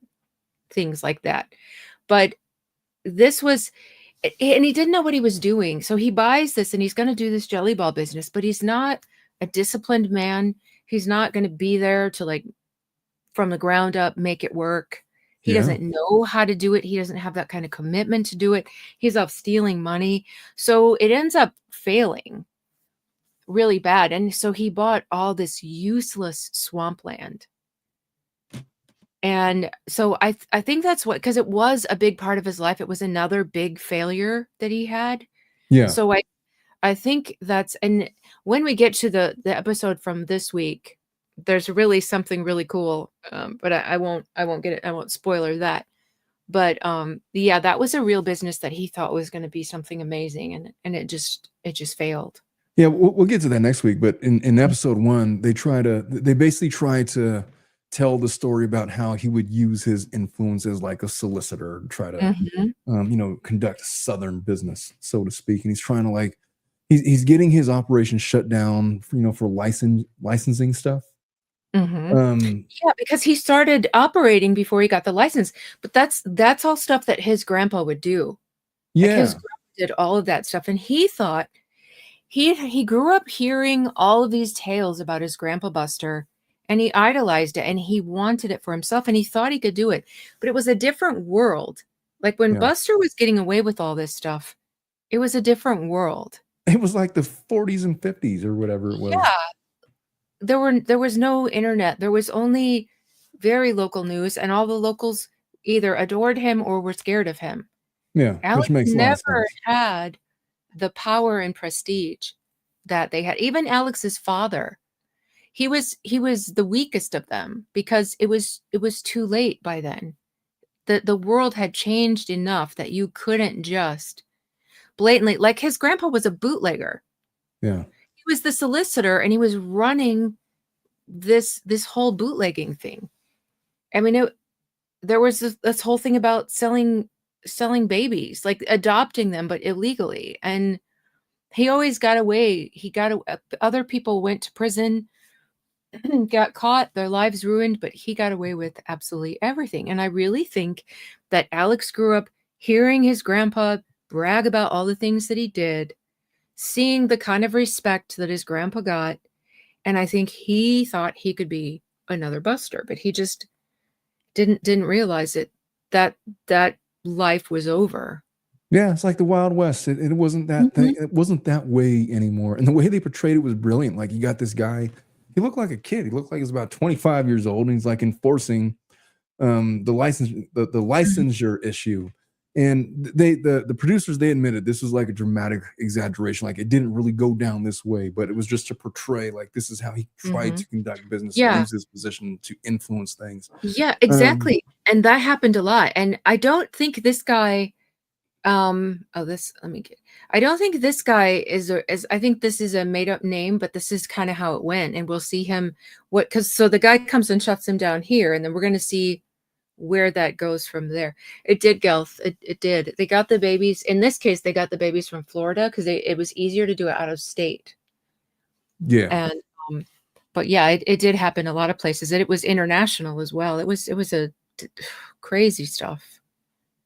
things like that. But this was, and he didn't know what he was doing, so he buys this and he's going to do this jelly ball business, but he's not a disciplined man. He's not going to be there to like from the ground up make it work. He doesn't know how to do it. He doesn't have that kind of commitment to do it. He's off stealing money, so it ends up failing really bad. And so he bought all this useless swampland, and so I think that's what, because it was a big part of his life. It was another big failure that he had. So I think that's, and when we get to the episode from this week, there's really something really cool, but I won't get it. I won't spoiler that. But yeah, that was a real business that he thought was going to be something amazing, and it just failed. Yeah, we'll get to that next week. But in episode 1, they basically try to tell the story about how he would use his influence as like a solicitor to try to, you know, conduct Southern business, so to speak. And he's trying to like, he's getting his operation shut down, you know, for licensing stuff. Yeah, because he started operating before he got the license, but that's all stuff that his grandpa would do. Like his grandpa did all of that stuff, and he thought he grew up hearing all of these tales about his grandpa Buster, and he idolized it, and he wanted it for himself, and he thought he could do it, but it was a different world. Like when Buster was getting away with all this stuff, it was a different world. It was like the 40s and 50s or whatever it was. Yeah. There was no internet. There was only very local news, and all the locals either adored him or were scared of him. Yeah, Alex which makes a lot of never sense. had the power and prestige that they had. Even Alex's father, he was the weakest of them, because it was too late by then. the world had changed enough that you couldn't just blatantly, like his grandpa was a bootlegger. Yeah. He was the solicitor and he was running this whole bootlegging thing. I mean, there was this whole thing about selling babies, like adopting them, but illegally. And he always got away. Other people went to prison, got caught, their lives ruined, but he got away with absolutely everything. And I really think that Alex grew up hearing his grandpa brag about all the things that he did, seeing the kind of respect that his grandpa got. And I think he thought he could be another Buster, but he just didn't realize that life was over. Yeah, it's like the Wild West. It wasn't that thing. It wasn't that way anymore. And the way they portrayed it was brilliant. Like, you got this guy, he looked like a kid. He looked like he was about 25 years old, and he's like enforcing the licensure issue. And the producers, they admitted this was like a dramatic exaggeration. Like, it didn't really go down this way, but it was just to portray like this is how he tried to conduct business, use his position to influence things. Yeah, exactly. And that happened a lot. And I don't think this guy I don't think this guy I think this is a made up name, but this is kind of how it went. And we'll see him so the guy comes and shuts him down here, and then we're going to see where that goes from there. It did, Gelth. It did. They got the babies. In this case, they got the babies from Florida because it was easier to do it out of state. Yeah. And but yeah, it did happen a lot of places. And it was international as well. It was a crazy stuff.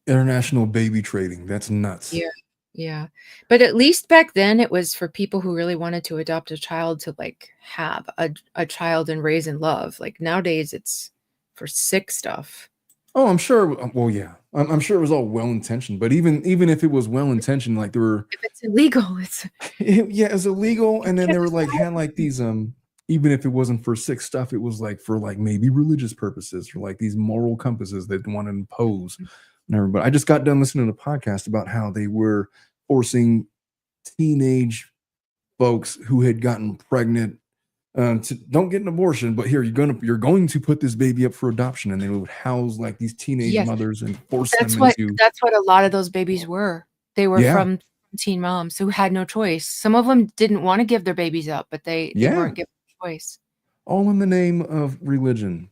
International baby trading. That's nuts. Yeah. Yeah. But at least back then it was for people who really wanted to adopt a child to like have a child and raise and love. Like nowadays it's for sick stuff. Oh, I'm sure. Well, yeah, I'm sure it was all well intentioned. But even if it was well intentioned, like there were, if it's illegal, it's it's illegal. And then they were like had like these even if it wasn't for sick stuff, it was like for like maybe religious purposes or like these moral compasses that want to impose. But I just got done listening to a podcast about how they were forcing teenage folks who had gotten pregnant to don't get an abortion, but here you're going to put this baby up for adoption, and they would house like these teenage mothers and force them into. That's what a lot of those babies were. They were from teen moms who had no choice. Some of them didn't want to give their babies up, but they weren't given a choice. All in the name of religion.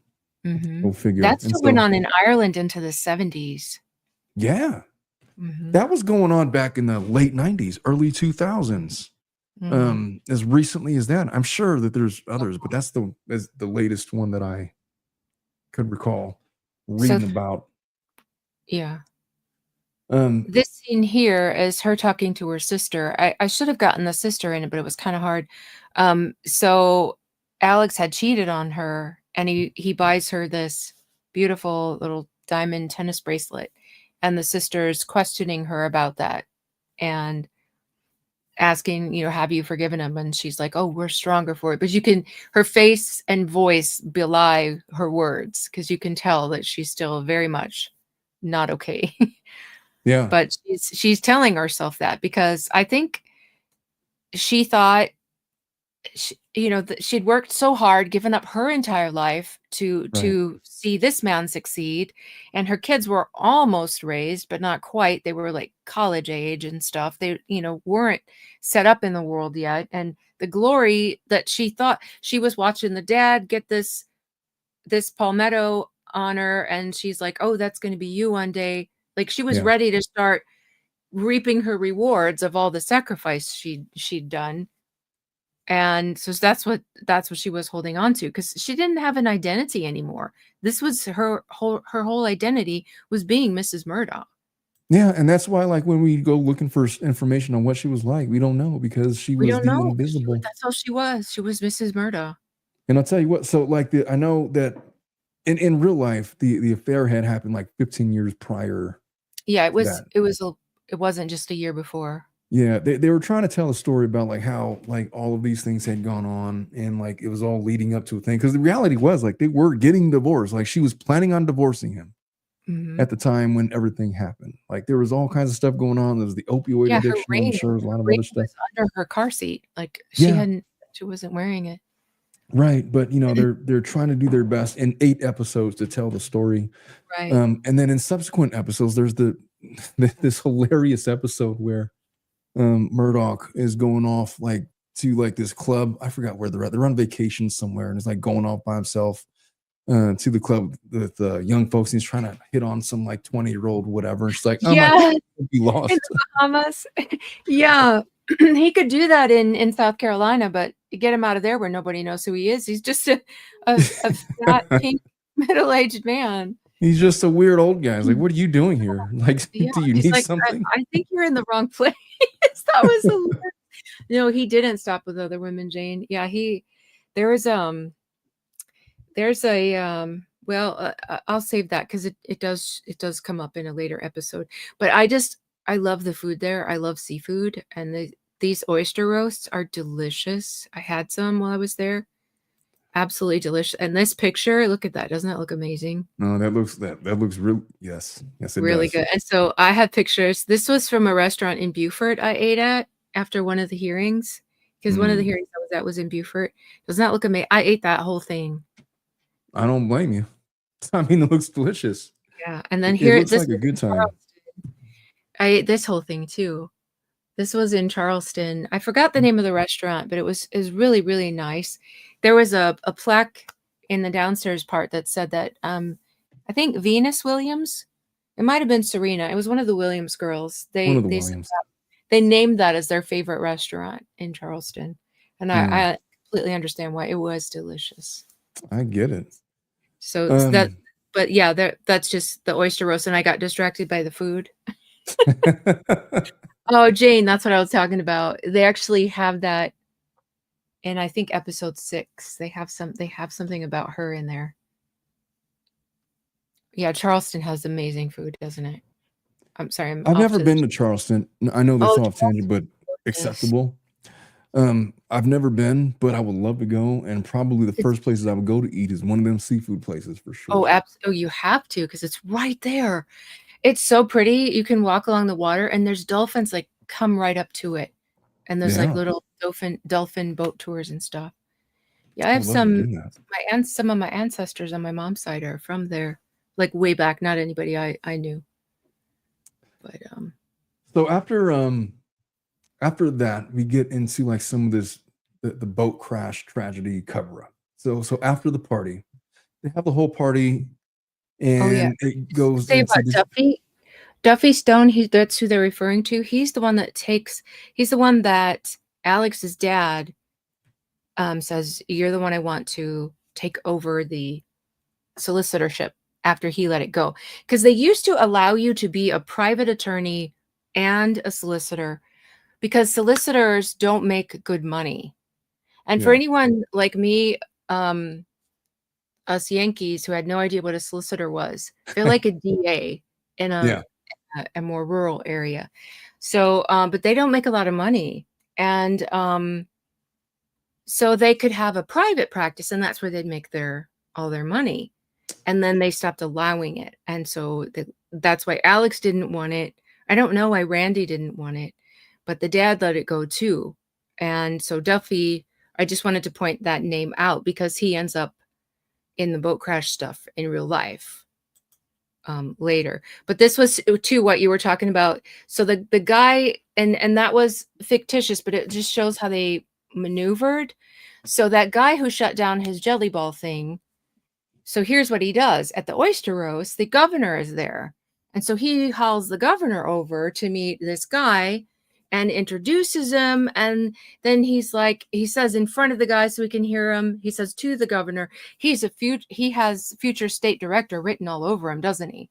Go figure. That still went on in Ireland into the 70s. Yeah. That was going on back in the late 90s, early 2000s. As recently as that. I'm sure that there's others, but that's the latest one that I could recall reading about. Yeah. This scene here is her talking to her sister. I should have gotten the sister in it, but it was kind of hard. So Alex had cheated on her, and he buys her this beautiful little diamond tennis bracelet, and the sister's questioning her about that and asking, have you forgiven him? And she's like, oh, we're stronger for it. But her face and voice belie her words, because you can tell that she's still very much not okay. Yeah. But she's telling herself that because I think she thought, she'd worked so hard, given up her entire life to see this man succeed, and her kids were almost raised, but not quite. They were like college age and stuff. They, weren't set up in the world yet. And the glory that she thought, she was watching the dad get this palmetto honor, and she's like, oh, that's going to be you one day. Like she was ready to start reaping her rewards of all the sacrifice she'd done. And so that's what she was holding on to, because she didn't have an identity anymore. This was her whole identity was being Mrs. Murdaugh. Yeah, and that's why, like, when we go looking for information on what she was like, we don't know, because she was the invisible. That's all she was. She was Mrs. Murdaugh. And I'll tell you what. So, like, I know that in real life, the affair had happened like 15 years prior. Yeah, it wasn't just a year before. Yeah, they were trying to tell a story about like how like all of these things had gone on, and like it was all leading up to a thing. Because the reality was like they were getting divorced. Like she was planning on divorcing him at the time when everything happened. Like there was all kinds of stuff going on. There was the opioid addiction. I'm sure there was a lot of other stuff under her car seat. Like she wasn't wearing it. Right, but they're trying to do their best in 8 episodes to tell the story. Right. And then in subsequent episodes, there's this hilarious episode where Murdaugh is going off like to like this club. I forgot where they're at. They're on vacation somewhere, and it's like going off by himself to the club with young folks. And he's trying to hit on some like 20-year-old whatever. And she's like, "Oh my Yeah, God, be in lost." the Bahamas. Yeah. He could do that in South Carolina, but get him out of there where nobody knows who he is. He's just a fat, pink, middle-aged man. He's just a weird old guy. He's like, "What are you doing here? Like, Yeah, do you he's need like, something?" I think you're in the wrong place. That was hilarious. No, he didn't stop with other women, Jane. Yeah, there was there's a well, I'll save that because it does come up in a later episode. But I love the food there. I love seafood, and these oyster roasts are delicious. I had some while I was there. Absolutely delicious. And this picture, look at that. Doesn't that look amazing? No, that looks real. Yes, it Really does. good. And so I have pictures. This was from a restaurant in Beaufort I ate at after one of the hearings, because one of the hearings I was at was in Beaufort. Doesn't that look amazing? I ate that whole thing. I don't blame you. I mean, it looks delicious. Yeah. And then It looks like a good time. I ate this whole thing too. This was in Charleston. I forgot the name of the restaurant, but it was really, really nice. There was a plaque in the downstairs part that said that I think Venus Williams, it might have been Serena. It was one of the Williams girls. One of the Williams. They named that as their favorite restaurant in Charleston. And I completely understand why. It was delicious. I get it. So but yeah, that's just the oyster roast, and I got distracted by the food. Oh, Jane, that's what I was talking about. They actually have that in, I think, episode 6. They have something about her in there. Yeah, Charleston has amazing food, doesn't it? I'm sorry. I've never been to Charleston. I know that's off tangent, but acceptable. I've never been, but I would love to go. And probably the first places I would go to eat is one of them seafood places for sure. Oh, absolutely. You have to, because it's right there. It's so pretty. You can walk along the water, and there's dolphins like come right up to it. And there's like little dolphin boat tours and stuff. Yeah, I have some of my ancestors on my mom's side are from there, like way back. Not anybody I knew. But so after that, we get into like some of this the boat crash tragedy cover up. So after the party, they have the whole party, and it goes say about Duffy Stone. That's who they're referring to. He's the one that Alex's dad says, "You're the one I want to take over the solicitorship," after he let it go, because they used to allow you to be a private attorney and a solicitor, because solicitors don't make good money. And for anyone like me, us Yankees who had no idea what a solicitor was, they're like a DA in a more rural area. So, but they don't make a lot of money. And so they could have a private practice, and that's where they'd make all their money. And then they stopped allowing it. And so that's why Alex didn't want it. I don't know why Randy didn't want it, but the dad let it go too. And so Duffy, I just wanted to point that name out because he ends up in the boat crash stuff in real life later. But this was too what you were talking about. So the guy, and that was fictitious, but it just shows how they maneuvered. So that guy who shut down his jelly ball thing, so here's what he does. At the oyster roast, the governor is there. And so he hauls the governor over to meet this guy and introduces him. And then he's like, he says in front of the guy so we can hear him, he says to the governor, he has future state director written all over him, doesn't he?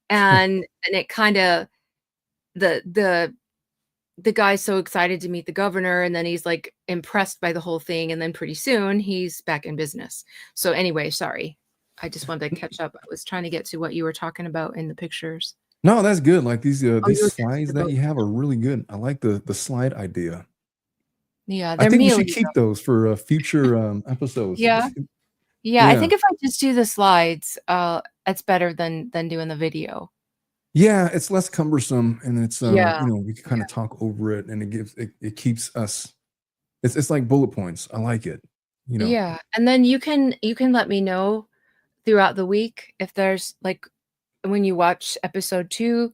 And it kind of, the guy's so excited to meet the governor, and then he's like impressed by the whole thing. And then pretty soon he's back in business. So anyway, sorry. I just wanted to catch up. I was trying to get to what you were talking about in the pictures. No, that's good. Like these slides that you have are really good. I like the slide idea. Yeah, I think we should keep those for future episodes. Yeah. I think if I just do the slides, it's better than doing the video. Yeah, it's less cumbersome, and it's we can kind of talk over it, and it keeps us. It's like bullet points. I like it. you know. Yeah, and then you can let me know throughout the week if there's like when you watch episode 2,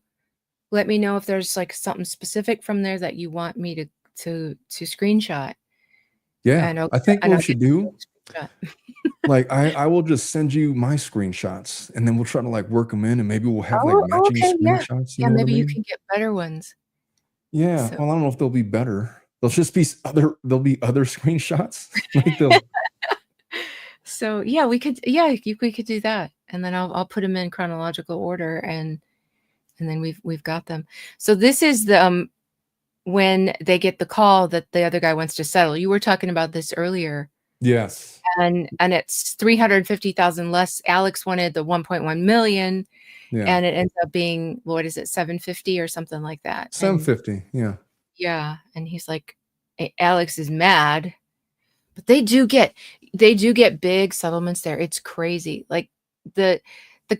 let me know if there's like something specific from there that you want me to screenshot, Yeah, and I think what I'll we get should do, a screenshot. like, I will just send you my screenshots, and then we'll try to, like, work them in, and maybe we'll have, like, Oh, matching okay, yeah. screenshots, you Yeah, know what I maybe you mean? can get better ones. Yeah, So well, I don't know if they'll be better. There'll be other screenshots, like, they'll so yeah, we could do that, and then I'll put them in chronological order, and then we've got them. So this is the when they get the call that the other guy wants to settle. You were talking about this earlier. Yes. And it's 350,000 less. Alex wanted the 1.1 million, Yeah. and it ends up being, what is it, 750 or something like that. And 750, yeah. yeah, and he's like, Alex is mad, but they do get big settlements there. It's crazy. Like the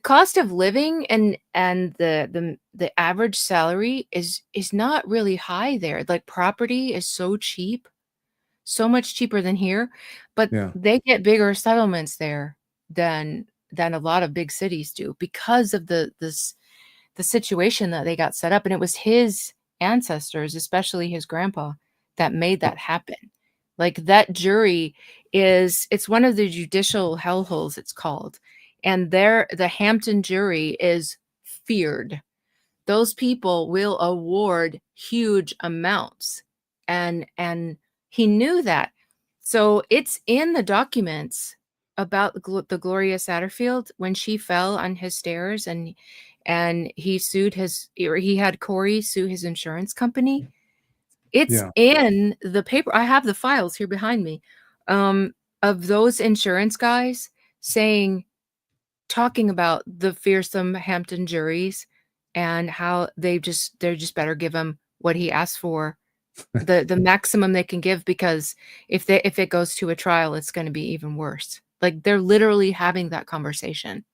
cost of living and the average salary is not really high there. Like property is so cheap, so much cheaper than here, but Yeah. they get bigger settlements there than a lot of big cities do because of the situation that they got set up. And it was his ancestors, especially his grandpa, that made that happen. Like that jury it's one of the judicial hellholes, it's called. And the Hampton jury is feared. Those people will award huge amounts. And he knew that. So it's in the documents about the Gloria Satterfield when she fell on his stairs, and he sued he had Corey sue his insurance company. It's Yeah. in the paper. I have the files here behind me, of those insurance guys talking about the fearsome Hampton juries and how they're just better give him what he asked for, the maximum they can give, because if it goes to a trial, it's going to be even worse. Like they're literally having that conversation.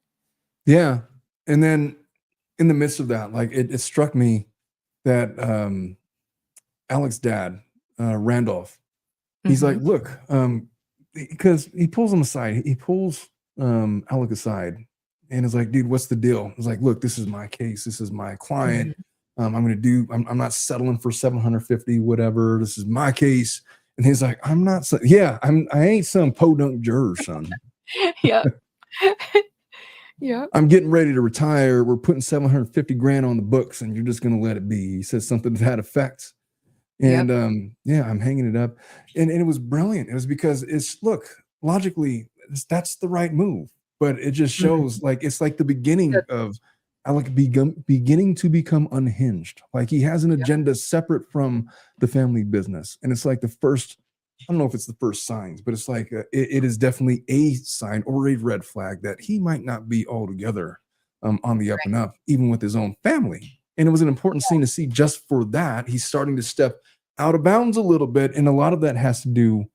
Yeah. And then in the midst of that, like it struck me that Alex's dad, Randolph, he's like, look, because he pulls him aside, he pulls Alec aside and is like, dude, what's the deal? He's like, look, this is my case, this is my client. I'm not settling for 750, whatever. This is my case. And he's like, I ain't some podunk juror, son. Yeah. Yeah. I'm getting ready to retire. We're putting 750 grand on the books and you're just going to let it be. He says something to that effect. And I'm hanging it up. And it was brilliant. It was because logically, that's the right move. But it just shows like it's like the beginning of Alec beginning to become unhinged. Like he has an agenda separate from the family business. And it's like the first, I don't know if it's the first signs, but it's like it is definitely a sign or a red flag that he might not be altogether on the up and up, even with his own family. And it was an important scene to see just for that. He's starting to step out of bounds a little bit. And a lot of that has to do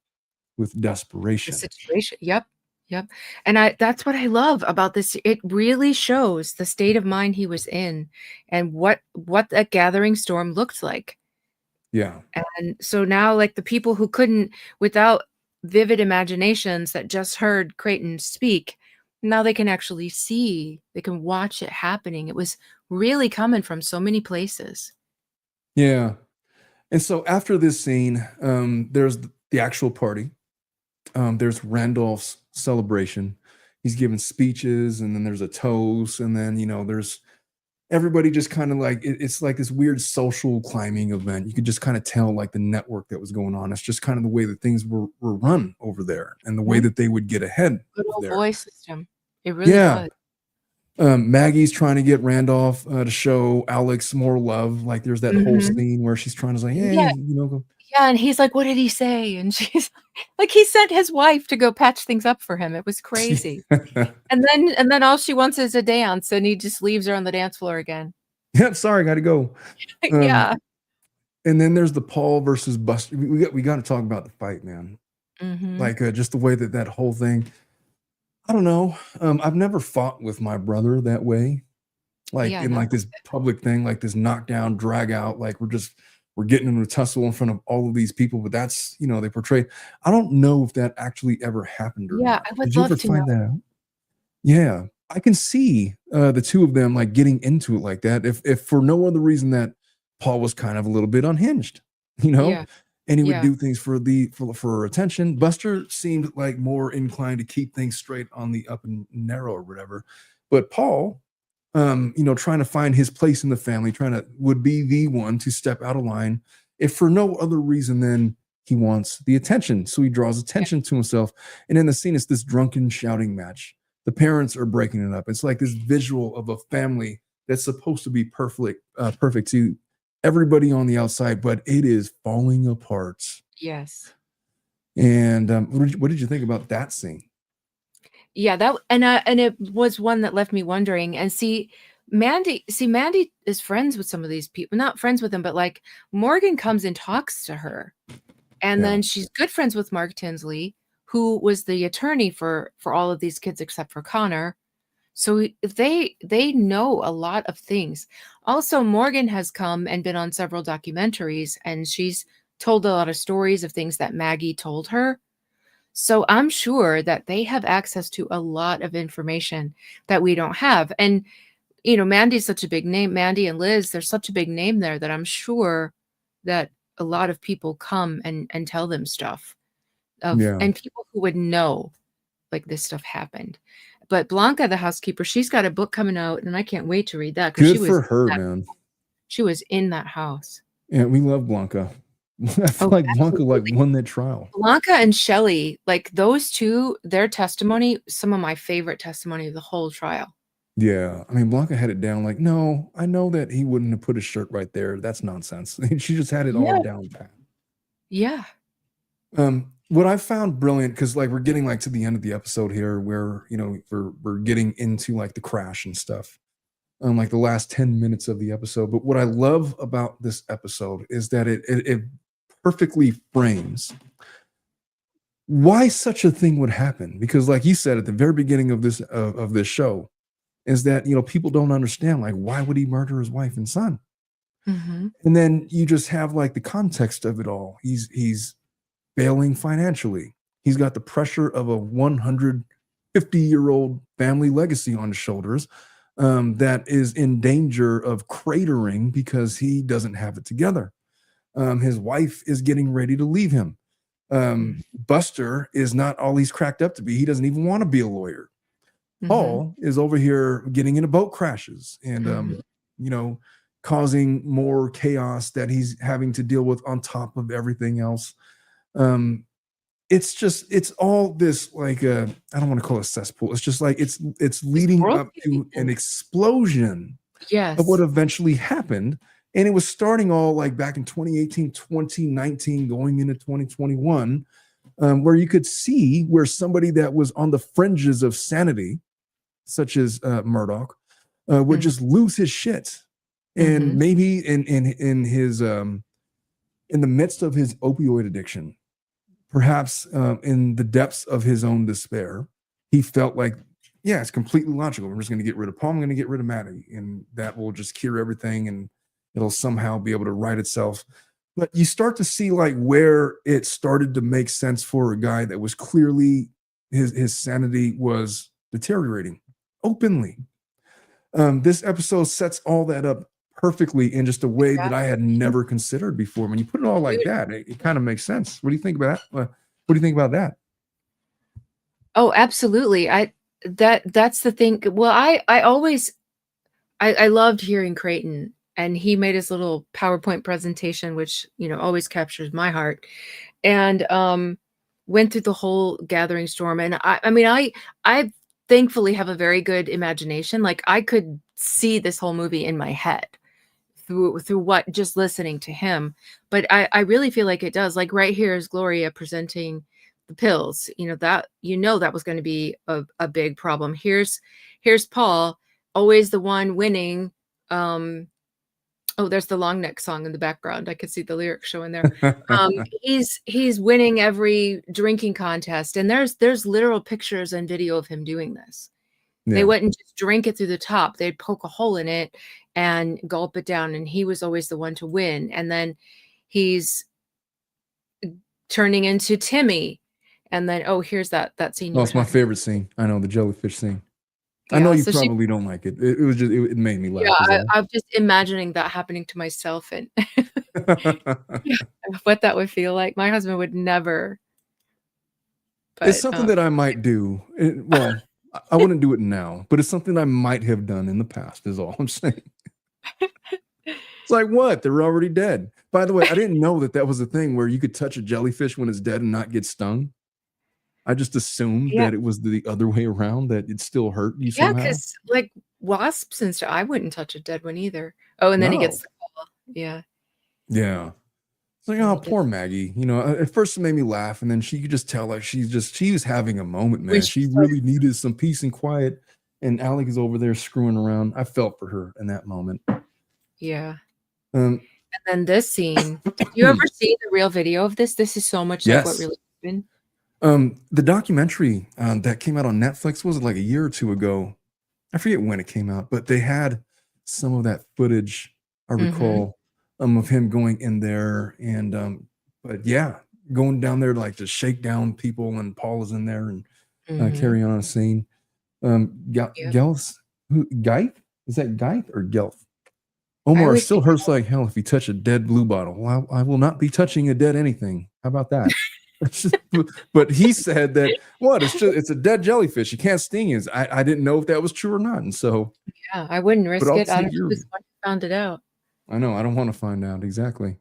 with desperation. The situation. Yep. And that's what I love about this. It really shows the state of mind he was in and what that gathering storm looked like. Yeah. And so now, like the people who couldn't, without vivid imaginations that just heard Creighton speak, now they can actually see, they can watch it happening. It was really coming from so many places. Yeah. And so after this scene, there's the actual party. There's Randolph's celebration. He's giving speeches, and then there's a toast, and then there's everybody just kind of like it's like this weird social climbing event. You could just kind of tell like the network that was going on. It's just kind of the way that things were run over there, and the way that they would get ahead. Good old there. boy system. It really was. Maggie's trying to get Randolph to show Alex more love. Like there's that whole scene where she's trying to say, hey, go. Yeah, and he's like, what did he say? And she's like, he sent his wife to go patch things up for him. It was crazy. and then all she wants is a dance, and he just leaves her on the dance floor again. Yeah, sorry, gotta go. Yeah. And then there's the Paul versus Buster. We got to talk about the fight, man. Like just the way that whole thing. I don't know. I've never fought with my brother that way. Like in like this public thing, like this knockdown, drag out, like we're just were getting in a tussle in front of all of these people, but that's, they portray. I don't know if that actually ever happened or Yeah, not. I would Did you love ever to know. find that out? Yeah, I can see the two of them like getting into it like that. If for no other reason that Paul was kind of a little bit unhinged, Yeah, and he would yeah, do things for attention. Buster seemed like more inclined to keep things straight on the up and narrow or whatever. But Paul, trying to find his place in the family, would be the one to step out of line, if for no other reason than he wants the attention. So he draws yeah, attention to himself. And in the scene, it's this drunken shouting match. The parents are breaking it up. It's like this visual of a family that's supposed to be perfect to everybody on the outside, but it is falling apart. yes. And what did you think about that scene? Yeah, and it was one that left me wondering. And Mandy is friends with some of these people, not friends with them, but like Morgan comes and talks to her. And Yeah. then she's good friends with Mark Tinsley, who was the attorney for all of these kids except for Connor. So they know a lot of things. Also, Morgan has come and been on several documentaries, and she's told a lot of stories of things that Maggie told her. So I'm sure that they have access to a lot of information that we don't have. And, Mandy's such a big name. Mandy and Liz, there's such a big name there that I'm sure that a lot of people come and tell them stuff Yeah. and people who would know like this stuff happened. But Blanca, the housekeeper, she's got a book coming out, and I can't wait to read that, because Good for her, man. she was in that house. Yeah, we love Blanca. I feel like Blanca won that trial. Blanca and Shelley, like those two, their testimony, some of my favorite testimony of the whole trial. Yeah, I mean, Blanca had it down. Like, no, I know that he wouldn't have put his shirt right there. That's nonsense. She just had it all down pat. Yeah. What I found brilliant, because like we're getting like to the end of the episode here, where we're getting into like the crash and stuff, like the last 10 minutes of the episode. But what I love about this episode is that it perfectly frames why such a thing would happen. Because like you said at the very beginning of this show, is that people don't understand, like, why would he murder his wife and son? Mm-hmm. And then you just have like the context of it all. He's failing financially. He's got the pressure of a 150-year-old family legacy on his shoulders, that is in danger of cratering because he doesn't have it together. His wife is getting ready to leave him. Buster is not all he's cracked up to be. He doesn't even want to be a lawyer. Paul is over here getting into boat crashes and, causing more chaos that he's having to deal with on top of everything else. It's all this, like, I don't want to call it a cesspool. It's just like, it's leading up to an explosion of what eventually happened. And it was starting all like back in 2018, 2019, going into 2021, where you could see where somebody that was on the fringes of sanity, such as Murdaugh, would just lose his shit. And maybe in his in the midst of his opioid addiction, perhaps in the depths of his own despair, he felt like, yeah, it's completely logical. We're just going to get rid of Paul. I'm going to get rid of Maddie, and that will just cure everything, and it'll somehow be able to right itself. But you start to see like where it started to make sense for a guy that was clearly his sanity was deteriorating openly. This episode sets all that up perfectly in just a way that I had never considered before. When you put it all like that, it kind of makes sense. What do you think about that? What do you think about that? Oh, absolutely. That's the thing. Well, I loved hearing Creighton, and he made his little PowerPoint presentation, which, always captures my heart, and went through the whole gathering storm. And I thankfully have a very good imagination. Like, I could see this whole movie in my head through what, just listening to him. But I really feel like it does. Like, right here is Gloria presenting the pills, that was going to be a big problem. Here's Paul, always the one winning. Oh, there's the Long Neck song in the background. I could see the lyrics showing there. He's winning every drinking contest, and there's literal pictures and video of him doing this. Yeah. They wouldn't just drink it through the top. They'd poke a hole in it and gulp it down, and he was always the one to win. And then he's turning into Timmy, and then here's that scene. Oh, it's my favorite scene. I know, the jellyfish scene. I know you so probably don't like it. It was just it made me laugh. I'm just imagining that happening to myself and what that would feel like. My husband would never. But, it's something that I might do. Well, I wouldn't do it now, but it's something I might have done in the past, is all I'm saying. It's like, what? They're already dead. By the way, I didn't know that was a thing where you could touch a jellyfish when it's dead and not get stung. I just assumed that it was the other way around, that it still hurt you somehow. Yeah, because like wasps and stuff, I wouldn't touch a dead one either. Oh, and then he gets the call. Yeah. Yeah. It's like, oh, poor Maggie. You know, at first it made me laugh, and then you could just tell, like, she was having a moment, man. She really needed some peace and quiet, and Alec is over there screwing around. I felt for her in that moment. Yeah. And then this scene, did you ever see the real video of this? This is so much like what really happened. The documentary that came out on Netflix, was it like a year or two ago? I forget when it came out, but they had some of that footage, I recall, of him going in there, and but yeah, going down there to like to shake down people, and Paul is in there and carry on a scene. Gelf, Geith? Is that Geith or Gelf? Omar still hurts like hell if you touch a dead blue bottle. Well, I will not be touching a dead anything. How about that? But he said that it's a dead jellyfish. You can't sting it. I didn't know if that was true or not, and so I wouldn't risk it. I just found it out. I know. I don't want to find out exactly.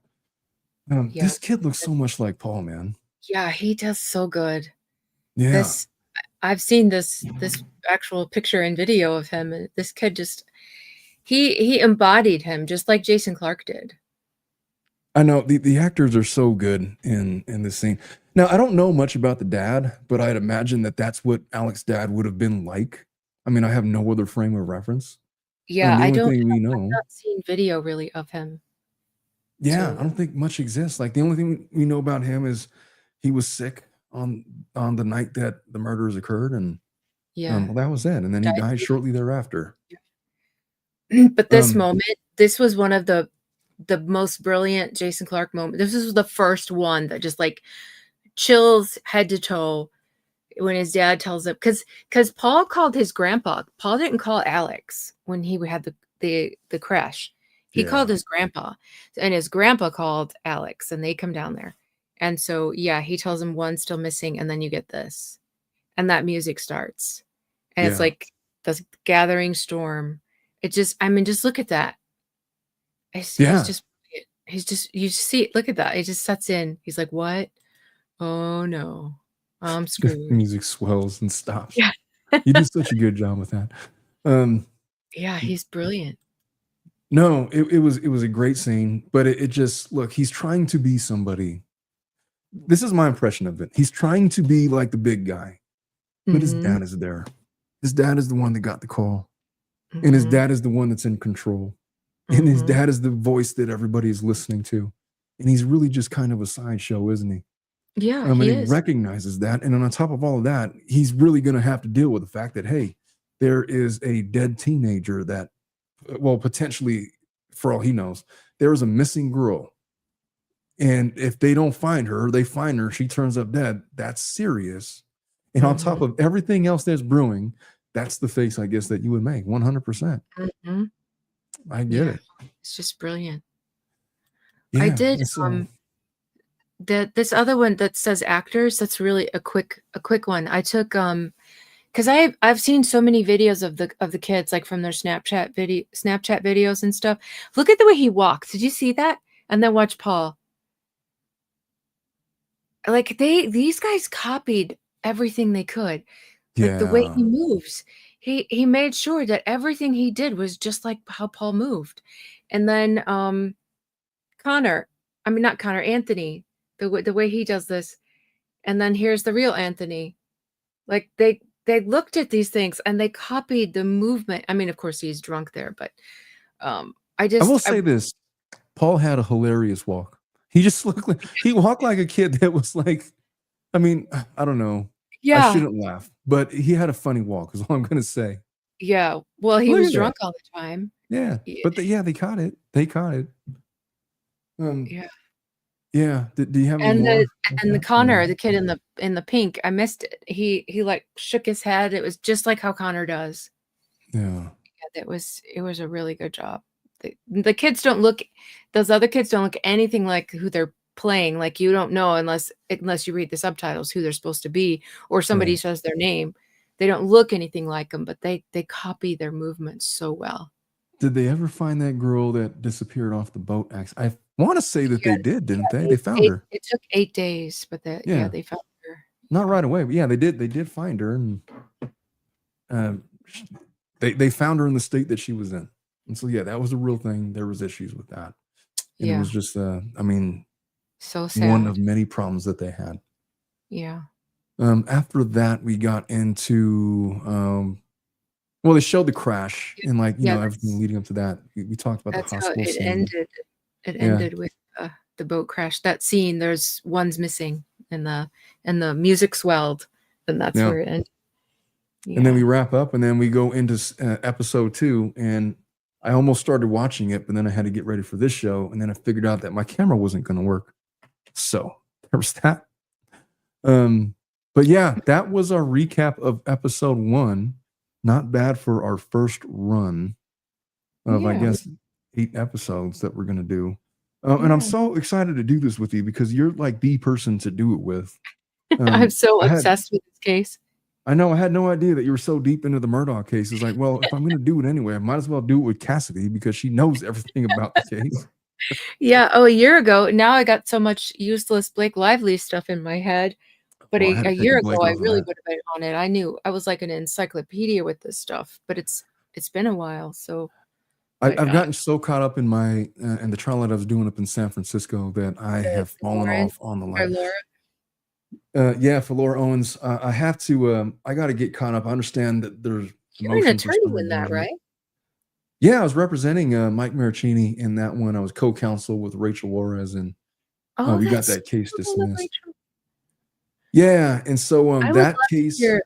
This kid looks so much like Paul, man. Yeah, he does so good. Yeah, I've seen this actual picture and video of him, and this kid just he embodied him just like Jason Clarke did. I know the actors are so good in this scene. Now, I don't know much about the dad, but I'd imagine that's what Alec's dad would have been like. I mean, I have no other frame of reference. Yeah, I've not seen video really of him. Yeah, I don't think much exists. Like, the only thing we know about him is he was sick on the night that the murders occurred, and well, that was it. And then he died shortly thereafter. But this moment, this was one of the most brilliant Jason Clarke moment. This was the first one that just like chills head to toe when his dad tells him, because Paul called his grandpa. Paul didn't call Alex when he had the crash. He called his grandpa, and his grandpa called Alex, and they come down there. And so, he tells him one's still missing, and then you get this, and that music starts, and it's like the gathering storm. It just, just look at that. He's just, you just see it. Look at that. It just sets in. He's like, what? Oh no, I'm screwed. The music swells and stops. Yeah. You did such a good job with that. He's brilliant. No, it was a great scene, but it just, look, he's trying to be somebody. This is my impression of it. He's trying to be like the big guy, but his dad is there. His dad is the one that got the call, and his dad is the one that's in control, and his dad is the voice that everybody is listening to, and he's really just kind of a sideshow, isn't he? Yeah, he recognizes that, and on top of all of that, he's really going to have to deal with the fact that, hey, there is a dead teenager that, well, potentially, for all he knows, there is a missing girl. And if they don't find her, they find her, she turns up dead. That's serious. And on top of everything else that's brewing, that's the face, I guess, that you would make 100%. I get it. It's just brilliant. Yeah, I did this other one that says actors. That's really a quick one. I took because I've seen so many videos of the kids, like from their Snapchat videos and stuff. Look at the way he walks. Did you see that? And then watch Paul. Like these guys copied everything they could. Like the way he moves. He made sure that everything he did was just like how Paul moved. And then Anthony, the way he does this. And then here's the real Anthony. Like they looked at these things and they copied the movement. I mean, of course he's drunk there, but I will say this. Paul had a hilarious walk. He just looked like he walked like a kid that was like, I mean, I don't know. Yeah. I shouldn't laugh, but he had a funny walk is all I'm going to say. Yeah. Well, he was drunk all the time. Yeah. But they caught it. They caught it. Yeah. Yeah. Do you have any And more? the Connor, the kid in the pink, I missed it. He like shook his head. It was just like how Connor does. Yeah. It was a really good job. The kids don't look, those other kids don't look anything like who they're playing. Like you don't know unless you read the subtitles who they're supposed to be, or somebody says their name. They don't look anything like them, but they copy their movements so well. Did they ever find that girl that disappeared off the boat? I want to say that they did, didn't they? They found her. It took 8 days, but they found her. Not right away, but yeah, they did find her, and they found her in the state that she was in. And so yeah, that was a real thing. There was issues with that. And it was just I mean, so sad. One of many problems that they had. Yeah. After that we got into well, they showed the crash and like, you know, everything leading up to that. We talked about the hospital scene. Ended. It ended with the boat crash. That scene, there's one's missing and the music swelled, and that's where it ended. Yeah. And then we wrap up and then we go into episode 2, and I almost started watching it, but then I had to get ready for this show, and then I figured out that my camera wasn't going to work. So there was that. But yeah, that was our recap of episode 1. Not bad for our first run of, I guess, 8 episodes that we're going to do. And I'm so excited to do this with you because you're like the person to do it with. I'm so obsessed with this case. I know. I had no idea that you were so deep into the Murdaugh case. It's like, well, if I'm going to do it anyway, I might as well do it with Kassidy because she knows everything about the case. Yeah. Oh, a year ago. Now I got so much useless Blake Lively stuff in my head. But a year ago, I really would have been on it. I knew I was like an encyclopedia with this stuff, but it's been a while. So I've gotten so caught up in my in the trial that I was doing up in San Francisco that I have fallen off on the line. For Laura Owens, I have to. I got to get caught up. I understand that there's. You're an attorney in that, right? Yeah, I was representing Mike Maricini in that one. I was co-counsel with Rachel Juarez, and we got that case dismissed. Yeah, and so that case. Hear,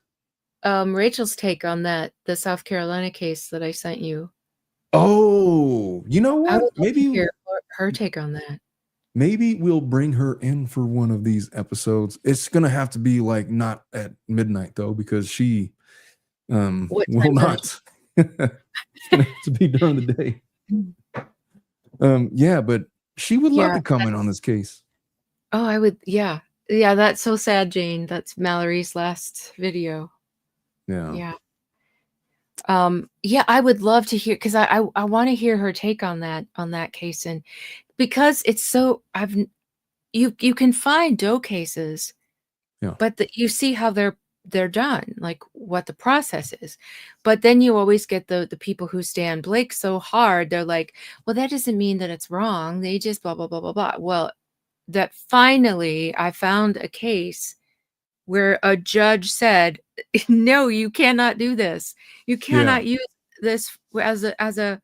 Rachel's take on that, the South Carolina case that I sent you. Oh, you know what? I would maybe hear her take on that. Maybe we'll bring her in for one of these episodes. It's gonna have to be like not at midnight though, because she will not. It's gonna have to be during the day. Yeah, but she would love to come in on this case. Oh, I would. Yeah. Yeah, that's so sad, Jane. That's Mallory's last video. Yeah. Yeah, I would love to hear, because I want to hear her take on that case, and because it's so you can find Doe cases, but you see how they're done, like what the process is, but then you always get the people who stand Blake so hard. They're like, well, that doesn't mean that it's wrong. They just blah blah blah blah blah. Well, that finally I found a case where a judge said, no, you cannot do this. You cannot use this as a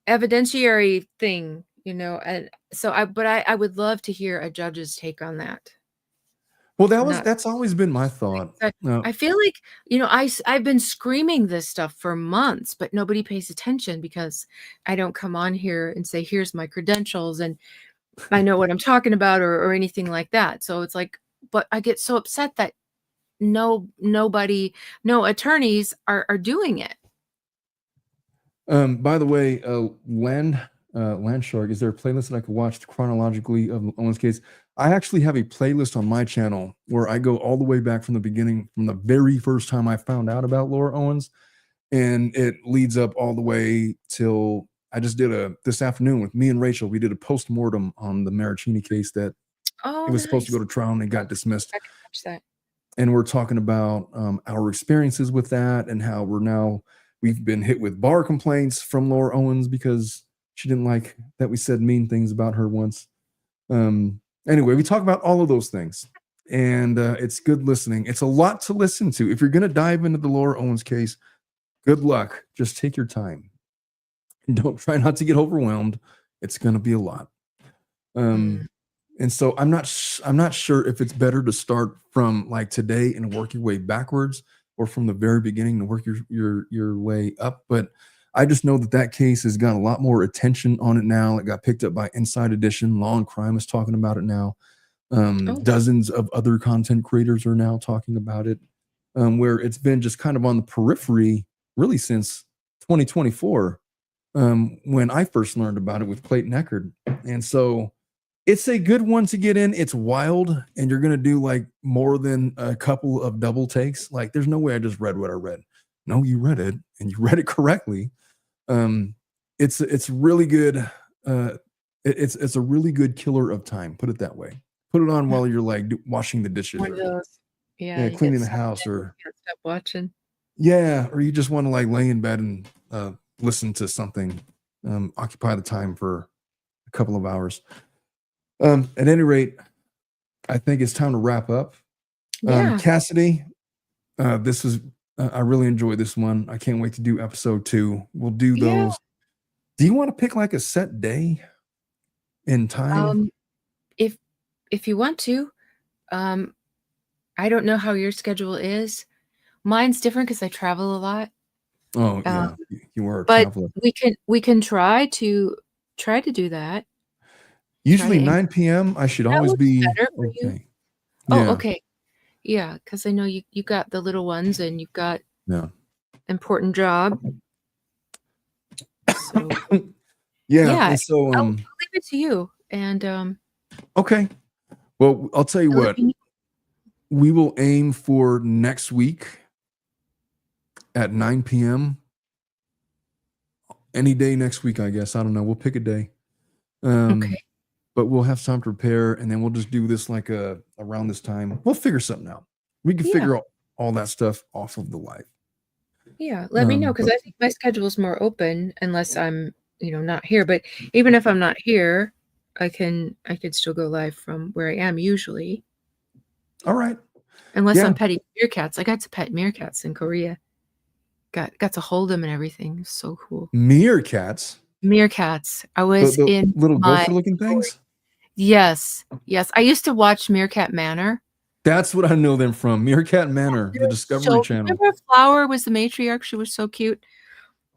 evidentiary thing, you know. And so I would love to hear a judge's take on that. Well, that's always been my thought. I feel like, you know, I've been screaming this stuff for months, but nobody pays attention because I don't come on here and say, here's my credentials and I know what I'm talking about or anything like that. So it's like, but I get so upset that no attorneys are doing it. By the way, Landshark, is there a playlist that I could watch chronologically of Owens' case? I actually have a playlist on my channel where I go all the way back from the beginning, from the very first time I found out about Laura Owens, and it leads up all the way till I just did this afternoon with me and Rachel. We did a post-mortem on the Maricini case that it was supposed to go to trial and it got dismissed. I can watch that. And we're talking about our experiences with that and how we've been hit with bar complaints from Laura Owens because she didn't like that we said mean things about her once. Anyway, we talk about all of those things, and it's good listening. It's a lot to listen to. If you're going to dive into the Laura Owens case, good luck. Just take your time. Don't try not to get overwhelmed. It's going to be a lot. And so I'm not sure if it's better to start from like today and work your way backwards, or from the very beginning to work your way up. But I just know that case has got a lot more attention on it now. It got picked up by Inside Edition. Law and Crime is talking about it now. Dozens of other content creators are now talking about it, where it's been just kind of on the periphery really since 2024, when I first learned about it with Clayton Echard. And so it's a good one to get in. It's wild, and you're going to do like more than a couple of double takes. Like, there's no way I just read what I read. No, you read it, and you read it correctly. It's really good. It's a really good killer of time. Put it that way. Put it on while you're like washing the dishes, One of those. yeah, cleaning the house, or can't stop watching. yeah, or you just want to like lay in bed and listen to something, occupy the time for a couple of hours. At any rate, I think it's time to wrap up. Yeah. Kassidy, this is I really enjoyed this one. I can't wait to do episode 2. We'll do those. Yeah. Do you want to pick like a set day and time? If you want to, I don't know how your schedule is. Mine's different because I travel a lot. Oh yeah, you are a But traveler. we can try to do that. Usually to 9 p.m. I should That always works be better for you. okay. Oh, Yeah, okay. Yeah, because I know you got the little ones and you've got yeah. important job. So Yeah, and so I'll leave it to you. And okay. Well, I'll tell you I'll let what. you know. We will aim for next week at 9 p.m. Any day next week, I guess. I don't know. We'll pick a day. Okay. But we'll have time to prepare, and then we'll just do this like around this time. We'll figure something out. We can figure all that stuff off of the live. Yeah, let me know, because I think my schedule is more open unless I'm, not here. But even if I'm not here, I could still go live from where I am usually. All right. Unless I'm petting meerkats. I got to pet meerkats in Korea. Got to hold them and everything. So cool. Meerkats. Meerkats. I was the in little my gopher looking things. Yes. I used to watch Meerkat Manor. That's what I know them from. Meerkat Manor, the Discovery Channel. Remember Flower was the matriarch? She was so cute.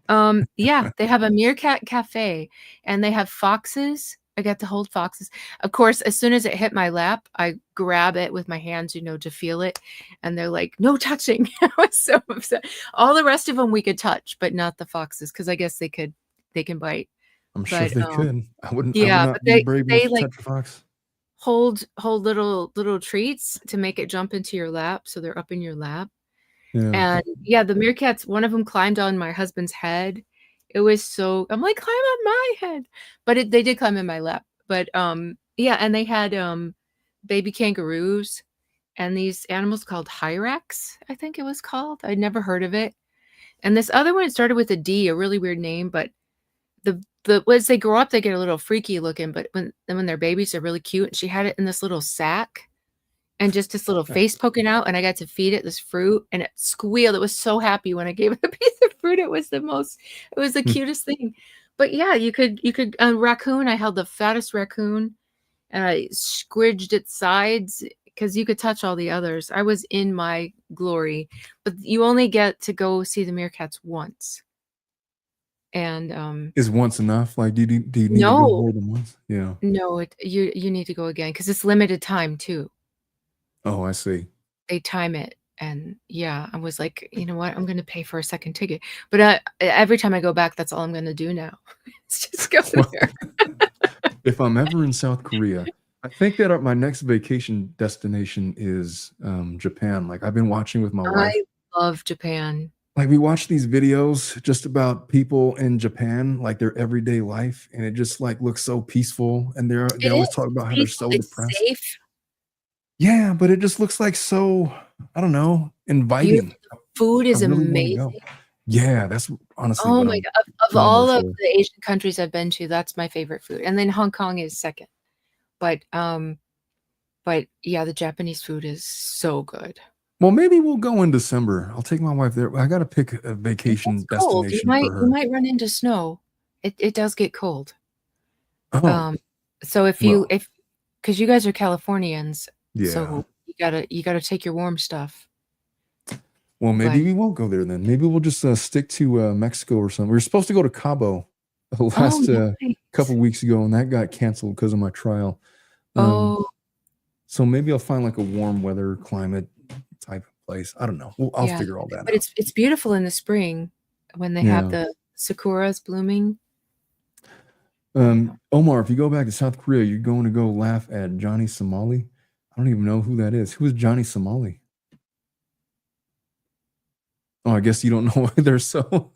Yeah, they have a meerkat cafe, and they have foxes. I got to hold foxes. Of course, as soon as it hit my lap, I grab it with my hands, to feel it. And they're like, no touching. I was so upset. All the rest of them we could touch, but not the foxes, because I guess they can bite. I'm sure they could. I would Yeah, not but be brave enough to like touch a fox. hold little treats to make it jump into your lap, so they're up in your lap. Yeah. And the meerkats, one of them climbed on my husband's head. It was so, I'm like, climb on my head. But they did climb in my lap. But and they had baby kangaroos and these animals called hyrax, I think it was called. I'd never heard of it. And this other one, it started with a D, a really weird name, but the as they grow up, they get a little freaky looking, but when they're babies, they're really cute. And she had it in this little sack and just this little face poking out, and I got to feed it this fruit, and it squealed. It was so happy when I gave it a piece of fruit. It was the cutest thing. But yeah, you could a raccoon. I held the fattest raccoon, and I squidged its sides because you could touch all the others. I was in my glory, but you only get to go see the meerkats once. And is once enough? Like, do you need to go more than once? Yeah. No, you need to go again because it's limited time too. Oh, I see. They time it, and I was like, you know what? I'm going to pay for a second ticket. But every time I go back, that's all I'm going to do now. It's just go there. If I'm ever in South Korea, I think that my next vacation destination is Japan. Like, I've been watching with my wife. I love Japan. Like, we watch these videos just about people in Japan, like their everyday life, and it just like looks so peaceful. And they always talk about how they're so depressed. Safe. Yeah, but it just looks like so, I don't know, inviting. The food is amazing. Yeah, that's honestly. Oh my God. Of all of the Asian countries I've been to, that's my favorite food. And then Hong Kong is second. But yeah, the Japanese food is so good. Well, maybe we'll go in December. I'll take my wife there. I got to pick a vacation destination for her. You might run into snow. It does get cold. Oh. So because you guys are Californians, so you gotta take your warm stuff. Well, maybe But we won't go there then. Maybe we'll just stick to Mexico or something. We were supposed to go to Cabo the oh, last couple nice. weeks ago, and that got canceled because of my trial. Oh, So maybe I'll find like a warm weather climate type of place. I don't know. I'll yeah. figure all that But out. it's beautiful in the spring when they have Yeah. the sakuras blooming. Omar, if you go back to South Korea, you're going to go laugh at Johnny Somali. I don't even know who that is. Who is Johnny Somali? Oh, I guess you don't know why they're so.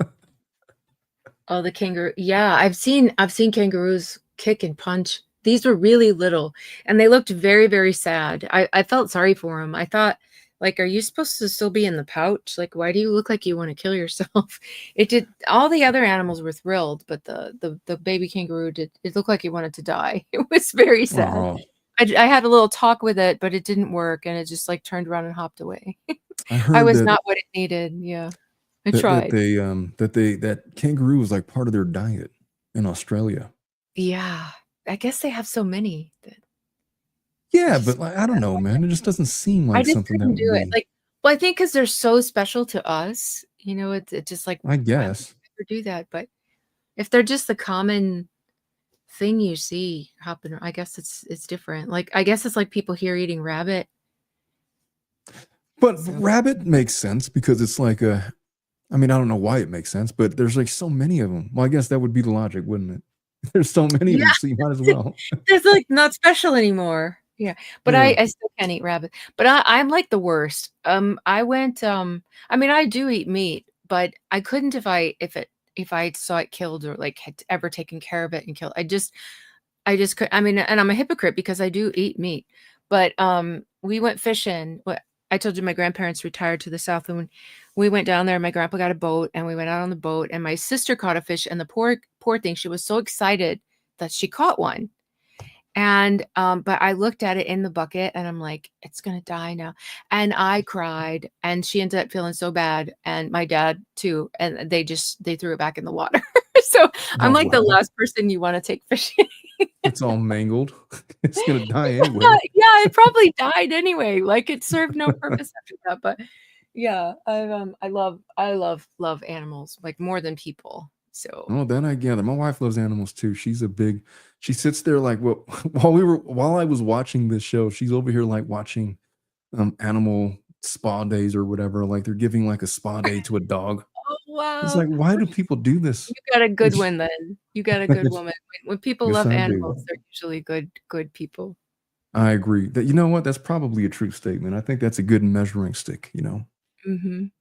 Oh, the kangaroo. Yeah, I've seen kangaroos kick and punch. These were really little and they looked very, very sad. I felt sorry for them. I thought, like, are you supposed to still be in the pouch? Like, why do you look like you want to kill yourself? It did. All the other animals were thrilled, but the baby kangaroo did. It looked like he wanted to die. It was very sad. Oh, I had a little talk with it, but it didn't work, and it just like turned around and hopped away. I I heard was that not what it needed. Yeah, I that tried. that kangaroo is like part of their diet in Australia. Yeah, I guess they have so many that Yeah, just but like I don't know, man. It just doesn't seem I like just something that couldn't would do it. be. Like, well, I think because 'cause they're so special to us, it's just like, I why would guess. you ever do that? But if they're just the common thing you see happen, I guess it's different. Like, I guess it's like people here eating rabbit. But So rabbit makes sense because it's like a. I mean, I don't know why it makes sense, but there's like so many of them. Well, I guess that would be the logic, wouldn't it? There's so many of yeah, them, so you might as well. it's like not special anymore. Yeah, but Yeah. I still can't eat rabbit. But I'm like the worst. I went. I mean, I do eat meat, but I couldn't if I saw it killed or like had ever taken care of it and killed. I just could. I mean, and I'm a hypocrite because I do eat meat. But we went fishing. What I told you, my grandparents retired to the south, and when we went down there, my grandpa got a boat, and we went out on the boat, and my sister caught a fish, and the poor thing, she was so excited that she caught one. And but I looked at it in the bucket, and I'm like, it's gonna die now. And I cried, and she ended up feeling so bad, and my dad too, and they threw it back in the water. So I'm Oh like the well, last person you want to take fishing. it's all mangled. It's gonna die Yeah, anyway. yeah, it probably died anyway. Like it served no purpose after that. But yeah, I love animals like more than people. So Oh, then I gather. My wife loves animals too. She sits there like well while I was watching this show, she's over here like watching animal spa days or whatever. Like they're giving like a spa day to a dog. oh It's wow. like, why do people do this? You got a good one then. You got a I good guess, woman. When people guess love I animals, do. they're usually good people. I agree. That you know what? That's probably a true statement. I think that's a good measuring stick. Mhm.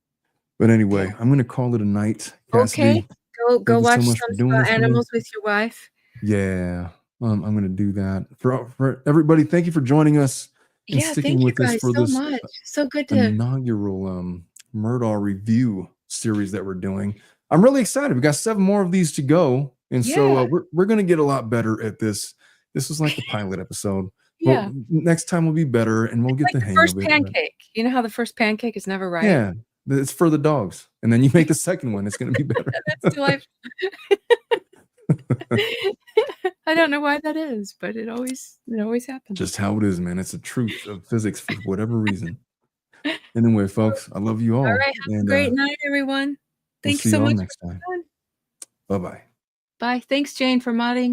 But Yeah. anyway, I'm gonna call it a night, Okay. Cassidy. Go Thank you so watch much some for doing this with me. animals with your wife. Yeah, I'm gonna do that. For everybody, thank you for joining us and Yeah, sticking thank you with us guys for so this much. So good to inaugural Murdaugh review series that we're doing. I'm really excited. We got 7 more of these to go, and so yeah. we're gonna get a lot better at this. This was like the pilot episode. Well, Yeah. next time will be better, and we'll It's get like the the hang first of it. But pancake. You know how the first pancake is never right? yeah, it's for the dogs, and then you make the second one. It's gonna be better. That's delightful. I don't know why that is, but it always happens. Just how it is, man. It's the truth of physics for whatever reason. Anyway, folks, I love you All all, right, have a and great night, everyone. we'll Thanks see so you all much next time. for fun. Bye bye. Bye. Thanks, Jane, for modding.